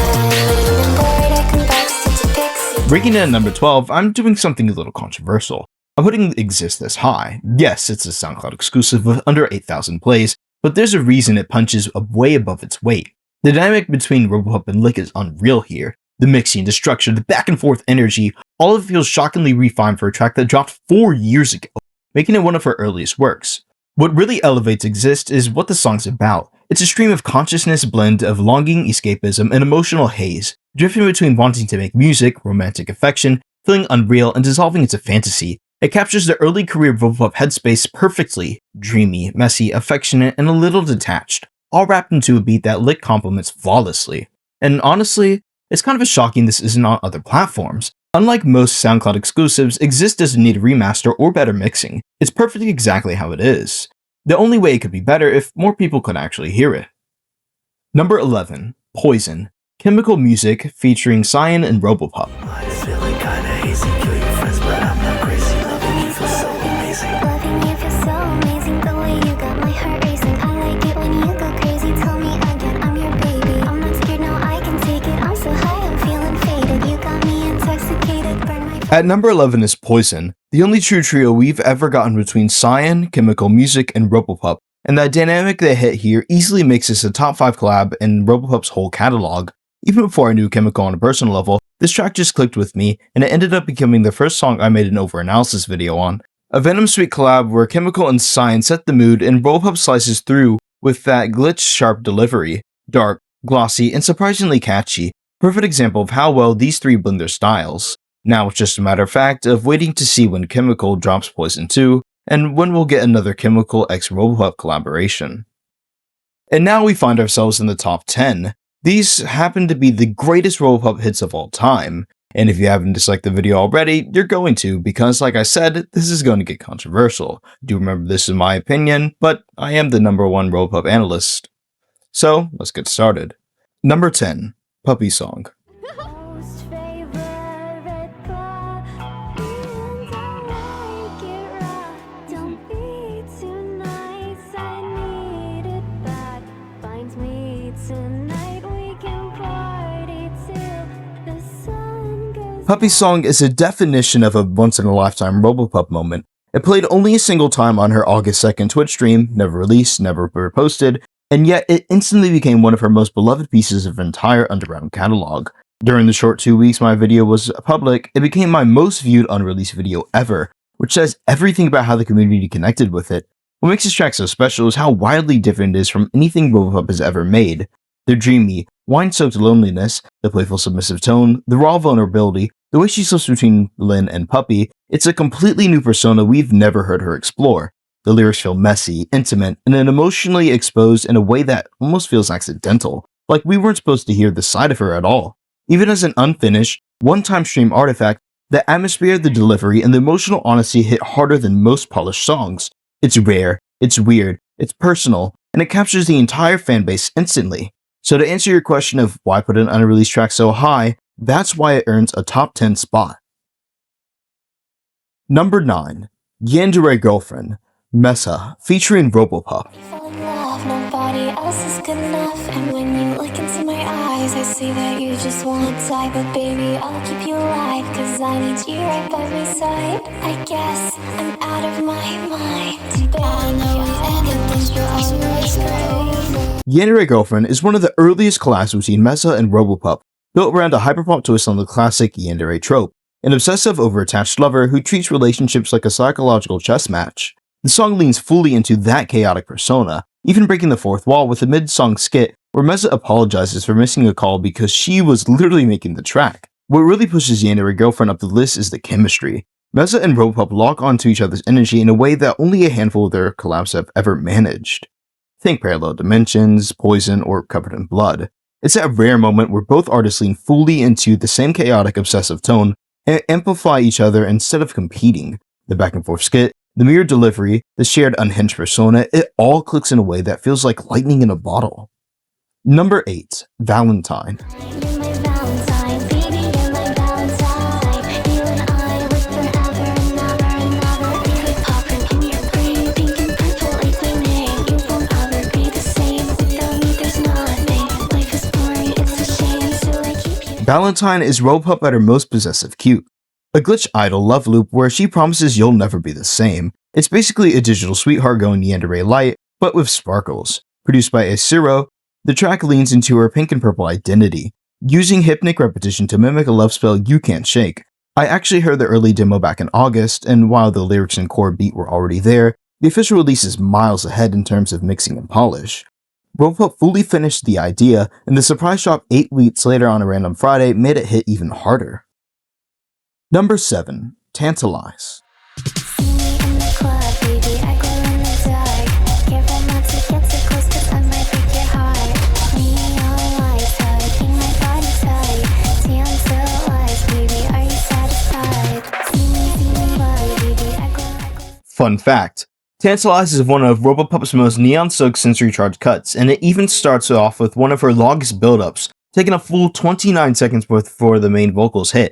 When I'm bored, I combust into pixie. Breaking in at number 12, I'm doing something a little controversial. I'm putting Exist this high. Yes, it's a SoundCloud exclusive with under 8,000 plays, but there's a reason it punches way above its weight. The dynamic between Robopup and Lick is unreal here. The mixing, the structure, the back and forth energy, all of it feels shockingly refined for a track that dropped 4 years ago, making it one of her earliest works. What really elevates Exist is what the song's about. It's a stream of consciousness blend of longing, escapism, and emotional haze, drifting between wanting to make music, romantic affection, feeling unreal, and dissolving into fantasy. It captures the early career Robopup headspace perfectly, dreamy, messy, affectionate, and a little detached, all wrapped into a beat that Lick complements flawlessly. And honestly, it's kind of shocking this isn't on other platforms. Unlike most SoundCloud exclusives, Exist doesn't need a remaster or better mixing. It's perfectly exactly how it is. The only way it could be better if more people could actually hear it. Number 11, Poison, Chemical Music featuring Cy4ne Robopup. Loving you feels so amazing, the way you got my heart racing. I like it when you go crazy, tell me again, I'm your baby. I'm not scared, no, I can take it. I'm so high, I'm feeling faded. You got me intoxicated, burn my... At number 11 is Poison, the only true trio we've ever gotten between Cy4ne, Chemical Music, and Robopup, and the dynamic they hit here easily makes this a top 5 collab in Robopup's whole catalog. Even before I knew Chemical on a personal level, this track just clicked with me, and it ended up becoming the first song I made an over-analysis video on. A Venom Sweet collab where Chemical and Cy4ne set the mood and Robopup slices through with that glitch-sharp delivery. Dark, glossy, and surprisingly catchy. Perfect example of how well these three blend their styles. Now it's just a matter of fact of waiting to see when ChmicaL drops Poison 2, and when we'll get another ChmicaL x Robopup collaboration. And now we find ourselves in the top 10. These happen to be the greatest Robopup hits of all time, and if you haven't disliked the video already, you're going to, because like I said, this is going to get controversial. Do remember this is my opinion, but I am the #1 Robopup analyst. So, let's get started. Number 10, Puppy Song. Most favorite red car, and I like it raw. Don't be too nice, I need it back. Find me tonight, we can party till the sun goes. Puppy Song is a definition of a once-in-a-lifetime Robopup moment. It played only a single time on her August 2nd Twitch stream, never released, never reposted, and yet it instantly became one of her most beloved pieces of her entire underground catalog. During the short 2 weeks my video was public, it became my most viewed unreleased video ever, which says everything about how the community connected with it. What makes this track so special is how wildly different it is from anything Robopup has ever made. The dreamy, wine-soaked loneliness, the playful submissive tone, the raw vulnerability, the way she slips between Lin and Puppy, it's a completely new persona we've never heard her explore. The lyrics feel messy, intimate, and emotionally exposed in a way that almost feels accidental, like we weren't supposed to hear this side of her at all. Even as an unfinished, one-time stream artifact, the atmosphere, the delivery, and the emotional honesty hit harder than most polished songs. It's rare, it's weird, It's personal, and it captures the entire fanbase instantly. So to answer your question of why put an unreleased track so high, that's why it earns a top 10 spot. Number 9. Yandere Girlfriend, Mesa, featuring Robopup. Fall in love, nobody else is good enough. And when you look into my eyes, I see that you just want to die. But baby, I'll keep you alive, cause I need you right by my side. I guess I'm out of my mind. But I know anything, you're always great. Yandere Girlfriend is one of the earliest collabs between Mesa and Robopup, built around a hyperpop twist on the classic yandere trope, an obsessive over-attached lover who treats relationships like a psychological chess match. The song leans fully into that chaotic persona, even breaking the fourth wall with a mid-song skit where Mesa apologizes for missing a call because she was literally making the track. What really pushes Yandere Girlfriend up the list is the chemistry. Mesa and Robopup lock onto each other's energy in a way that only a handful of their collabs have ever managed. Think Parallel Dimensions, Poison, or Covered in Blood. It's that rare moment where both artists lean fully into the same chaotic obsessive tone and amplify each other instead of competing. The back and forth skit, the mirrored delivery, the shared unhinged persona, it all clicks in a way that feels like lightning in a bottle. Number 8. Valentine. You're my Valentine, baby, you're my Valentine. You and I live forever and never and never. We could pop in your brain, pink and purple like my name. You won't ever be the same. Without me, there's nothing. Life is boring, it's a shame, so I keep you. Valentine is Robopup at her most possessive cute. A glitch idol love loop where she promises you'll never be the same. It's basically a digital sweetheart going yandere light, but with sparkles. Produced by Cy4ne, the track leans into her pink and purple identity, using hypnic repetition to mimic a love spell you can't shake. I actually heard the early demo back in August, and while the lyrics and core beat were already there, the official release is miles ahead in terms of mixing and polish. Robopup fully finished the idea, and the surprise drop 8 weeks later on a random Friday made it hit even harder. Number 7. Tantalize. See me in the club, baby, I glow in the dark. Careful not to get too close, cause I might break your heart. Neon lights, hugging my body tight. Tantalize, baby, are you satisfied? See me, baby, I glow. Fun fact. Tantalize is one of Robopup's most neon-soaked sensory charged cuts, and it even starts off with one of her longest build-ups, taking a full 29 seconds before the main vocals hit.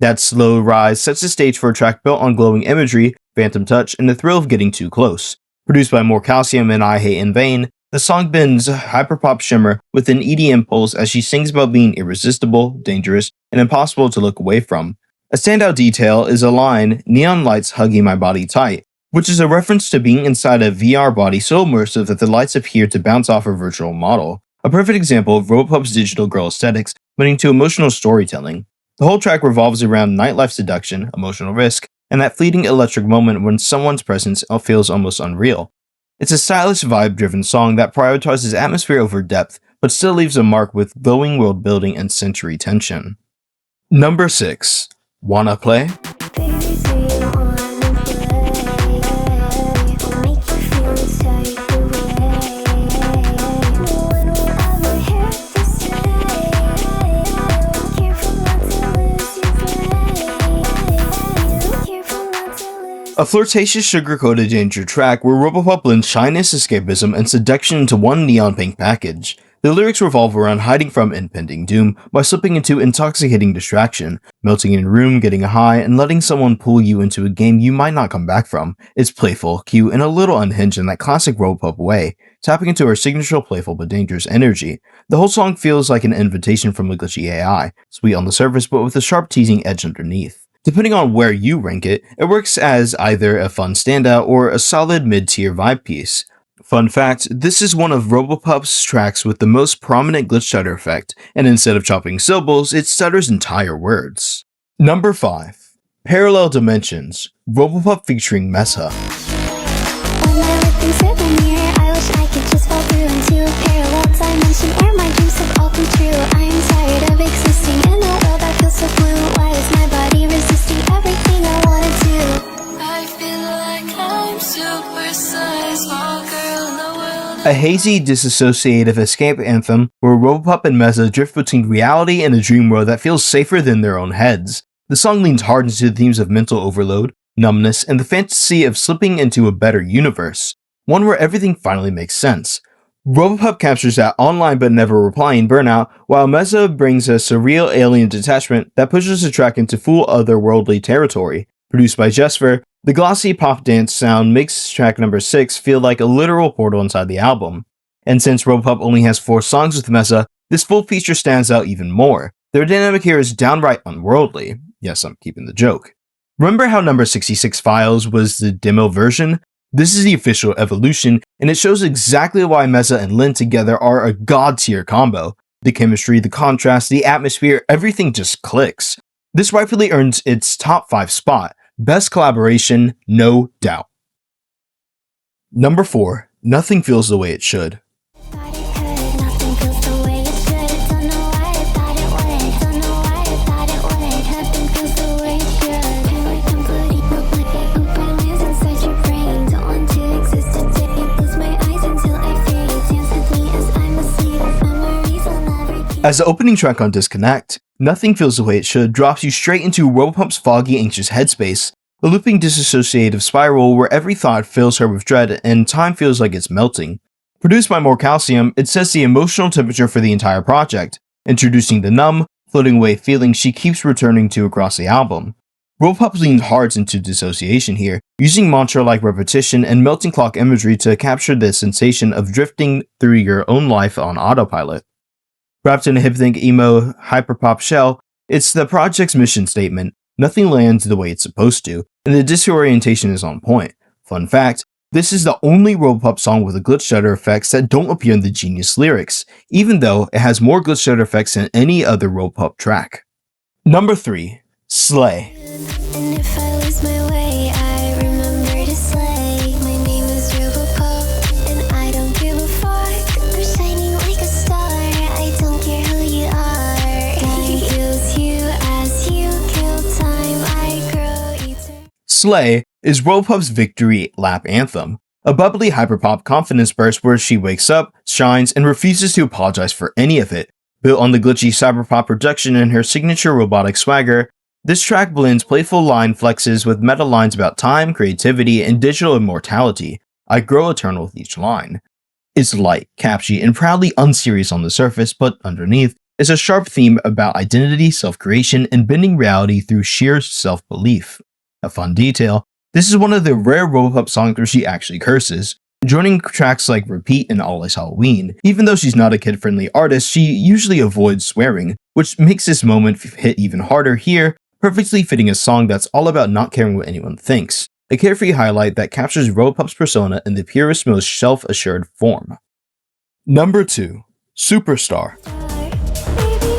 That slow rise sets the stage for a track built on glowing imagery, phantom touch, and the thrill of getting too close. Produced by More Calcium and I Hate in Vain, the song bends hyperpop shimmer with an EDM pulse as she sings about being irresistible, dangerous, and impossible to look away from. A standout detail is a line, "Neon lights hugging my body tight," which is a reference to being inside a VR body so immersive that the lights appear to bounce off a virtual model. A perfect example of Robopup's digital girl aesthetics, leading to emotional storytelling. The whole track revolves around nightlife seduction, emotional risk, and that fleeting electric moment when someone's presence feels almost unreal. It's a stylish vibe-driven song that prioritizes atmosphere over depth, but still leaves a mark with glowing world building and sensory tension. Number 6. Wanna Play? Baby, do you wanna play? I'll make you feel inside the way. No one will ever hear this say. Careful not to lose your brain. Careful not to lose. A flirtatious sugar-coated danger track where Robopup blends shyness, escapism, and seduction into one neon pink package. The lyrics revolve around hiding from impending doom by slipping into intoxicating distraction, melting in a room, getting high, and letting someone pull you into a game you might not come back from. It's playful, cute, and a little unhinged in that classic Robopup way, tapping into her signature playful but dangerous energy. The whole song feels like an invitation from a glitchy AI, sweet on the surface but with a sharp teasing edge underneath. Depending on where you rank it, it works as either a fun standout or a solid mid-tier vibe piece. Fun fact, this is one of Robopup's tracks with the most prominent glitch stutter effect, and instead of chopping syllables, it stutters entire words. Number 5. Parallel Dimensions, Robopup featuring Mesa. When I look into the mirror, I wish I could just fall through into a parallel dimension where my dreams have all come true. I am tired of existing in a world that feels so blue. Why is my body resisting everything I wanna do? I feel like I'm supersized, small girl in the world. A hazy, disassociative escape anthem where Robopup and Mesa drift between reality and a dream world that feels safer than their own heads. The song leans hard into the themes of mental overload, numbness, and the fantasy of slipping into a better universe. one where everything finally makes sense. Robopup captures that online but never replying burnout, while Meza brings a surreal alien detachment that pushes the track into full otherworldly territory. Produced by Jesper, the glossy pop dance sound makes track number 6 feel like a literal portal inside the album. And since Robopup only has 4 songs with Meza, this full feature stands out even more. Their dynamic here is downright unworldly. Yes, I'm keeping the joke. Remember how number 66 Files was the demo version? This is the official evolution, and it shows exactly why Meza and Lin together are a god-tier combo. The chemistry, the contrast, the atmosphere, everything just clicks. This rightfully earns its top 5 spot. Best collaboration, no doubt. Number 4. Nothing Feels the Way It Should. As the opening track on Disconnect, Nothing Feels the Way It Should drops you straight into Robopup's foggy, anxious headspace, a looping dissociative spiral where every thought fills her with dread and time feels like it's melting. Produced by More Calcium, it sets the emotional temperature for the entire project, introducing the numb, floating away feeling she keeps returning to across the album. Robopup leans hard into dissociation here, using mantra-like repetition and melting clock imagery to capture the sensation of drifting through your own life on autopilot. Wrapped in a hip-think emo hyperpop shell, it's the project's mission statement. Nothing lands the way it's supposed to, and the disorientation is on point. Fun fact, this is the only Robopup song with a glitch stutter effects that don't appear in the Genius lyrics, even though it has more glitch stutter effects than any other Robopup track. Number 3. Slay. And if I lose my way, I remember to slay. My name is Robopup, and I don't give a fuck. I'm shining like a star, I don't care who you are. Time kills you as you kill time, I grow eternal. Slay is Robopup's victory lap anthem, a bubbly hyperpop confidence burst where she wakes up, shines, and refuses to apologize for any of it. Built on the glitchy cyberpop production and her signature robotic swagger, this track blends playful line flexes with meta lines about time, creativity, and digital immortality. I grow eternal with each line. It's light, catchy, and proudly unserious on the surface, but underneath is a sharp theme about identity, self-creation, and bending reality through sheer self-belief. A fun detail, this is one of the rare Robopup songs where she actually curses, joining tracks like Repeat and All Is Halloween. Even though she's not a kid-friendly artist, she usually avoids swearing, which makes this moment hit even harder here, perfectly fitting a song that's all about not caring what anyone thinks, a carefree highlight that captures Robopup's persona in the purest, most self-assured form. Number 2. Superstar. Baby,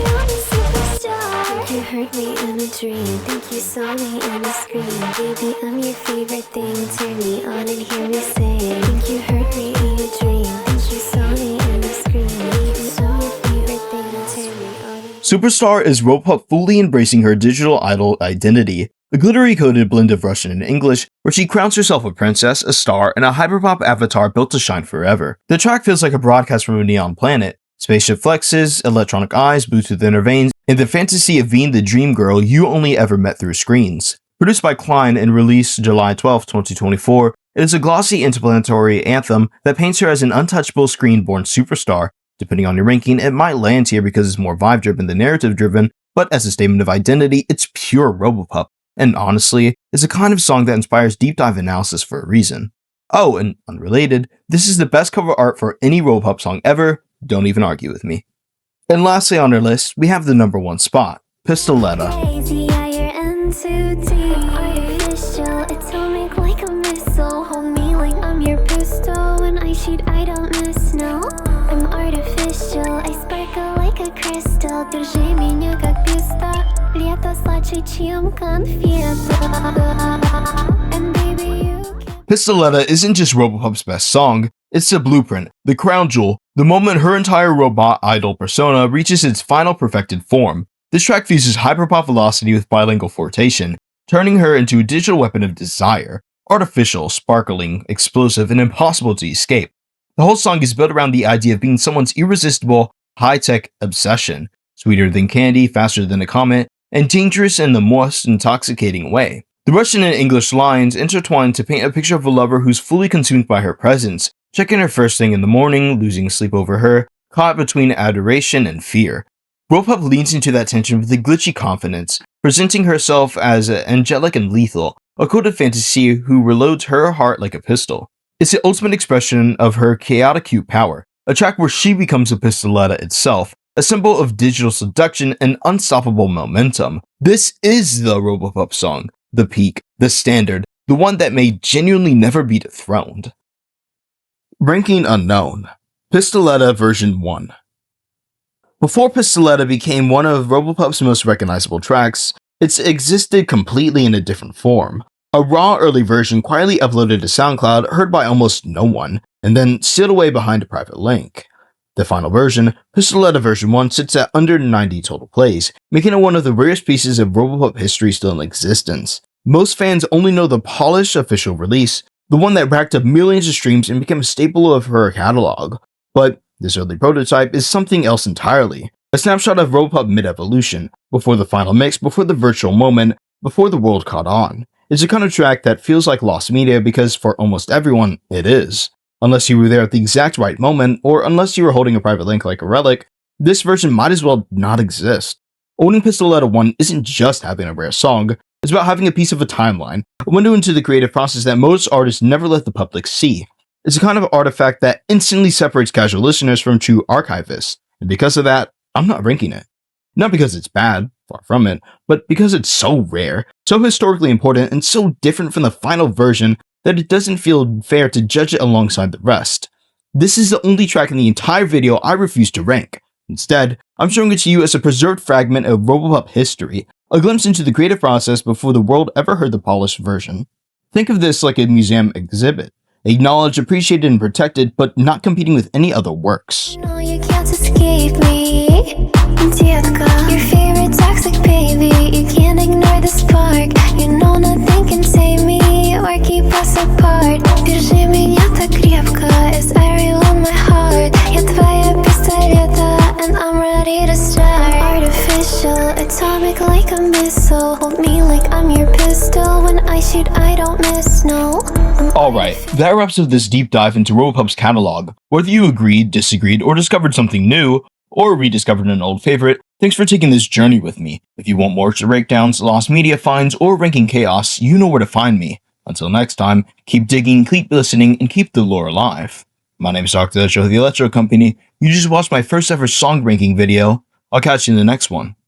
I'm a superstar. You heard me in a dream, think you saw me on a screen. Baby, I'm your favorite thing, turn me on and hear me sing. Think you heard me in a dream, think you saw me on a screen. Baby, I'm your favorite thing, turn me on. Superstar is Robopup fully embracing her digital idol identity, a glittery-coded blend of Russian and English, where she crowns herself a princess, a star, and a hyperpop avatar built to shine forever. The track feels like a broadcast from a neon planet. Spaceship flexes, electronic eyes, Bluetooth inner veins, and the fantasy of being the dream girl you only ever met through screens. Produced by Klein and released July 12, 2024, it is a glossy interplanetary anthem that paints her as an untouchable screen-born superstar. Depending on your ranking, it might land here because it's more vibe-driven than narrative-driven, but as a statement of identity, it's pure Robopup. And honestly, it's a kind of song that inspires deep dive analysis for a reason. Oh, and unrelated, this is the best cover art for any Robopup song ever, don't even argue with me. And lastly on our list, we have the number 1 spot, Pistoleta. Crazy, yeah, you're in too deep. Artificial, atomic like a missile. Hold me like I'm your pistol. When I shoot, I don't miss, no. I'm artificial, I sparkle like a crystal. Держи меня как пистолета, сладче, чем конфета. And baby, you can... Pistoleta isn't just Robopup's best song, it's the blueprint, the crown jewel, the moment her entire robot idol persona reaches its final perfected form. This track fuses hyperpop velocity with bilingual flirtation, turning her into a digital weapon of desire, artificial, sparkling, explosive, and impossible to escape. The whole song is built around the idea of being someone's irresistible, high-tech obsession, sweeter than candy, faster than a comet, and dangerous in the most intoxicating way. The Russian and English lines intertwine to paint a picture of a lover who's fully consumed by her presence, checking her first thing in the morning, losing sleep over her, caught between adoration and fear. Robopup leans into that tension with a glitchy confidence, presenting herself as angelic and lethal, a coded fantasy who reloads her heart like a pistol. It's the ultimate expression of her chaotic cute power, a track where she becomes a Pistoleta itself, a symbol of digital seduction and unstoppable momentum. This is the Robopup song, the peak, the standard, the one that may genuinely never be dethroned. Ranking unknown. Pistoleta version 1. Before Pistoleta became one of Robopup's most recognizable tracks, it's existed completely in a different form. A raw early version quietly uploaded to SoundCloud, heard by almost no one, and then sealed away behind a private link. The final version, Pistoleta version 1, sits at under 90 total plays, making it one of the rarest pieces of Robopup history still in existence. Most fans only know the polished official release, the one that racked up millions of streams and became a staple of her catalog. But this early prototype is something else entirely. A snapshot of Robopup mid-evolution, before the final mix, before the virtual moment, before the world caught on. It's a kind of track that feels like lost media because for almost everyone, it is. Unless you were there at the exact right moment, or unless you were holding a private link like a relic, this version might as well not exist. Owning Pistoleta 1 isn't just having a rare song, it's about having a piece of a timeline, a window into the creative process that most artists never let the public see. It's a kind of artifact that instantly separates casual listeners from true archivists, and because of that, I'm not ranking it. Not because it's bad, far from it, but because it's so rare, so historically important, and so different from the final version that it doesn't feel fair to judge it alongside the rest. This is the only track in the entire video I refuse to rank. Instead, I'm showing it to you as a preserved fragment of Robopup history, a glimpse into the creative process before the world ever heard the polished version. Think of this like a museum exhibit, acknowledged, appreciated, and protected, but not competing with any other works. No, you can't escape me. Детка, your favorite toxic baby. You can't ignore the spark. You know nothing can save me or keep us apart. Держи меня так крепко as I reload my heart. Я твоя пистолета and I'm ready to start. Artificial, atomic like a missile. Hold me like I'm your pistol. When I shoot, I don't miss, no. Alright, that wraps up this deep dive into Robopup's catalog. Whether you agreed, disagreed, or discovered something new, or rediscovered an old favorite, thanks for taking this journey with me. If you want more breakdowns, lost media finds, or ranking chaos, you know where to find me. Until next time, keep digging, keep listening, and keep the lore alive. My name is Dr. Electro of the Electro Company. You just watched my first ever song ranking video. I'll catch you in the next one.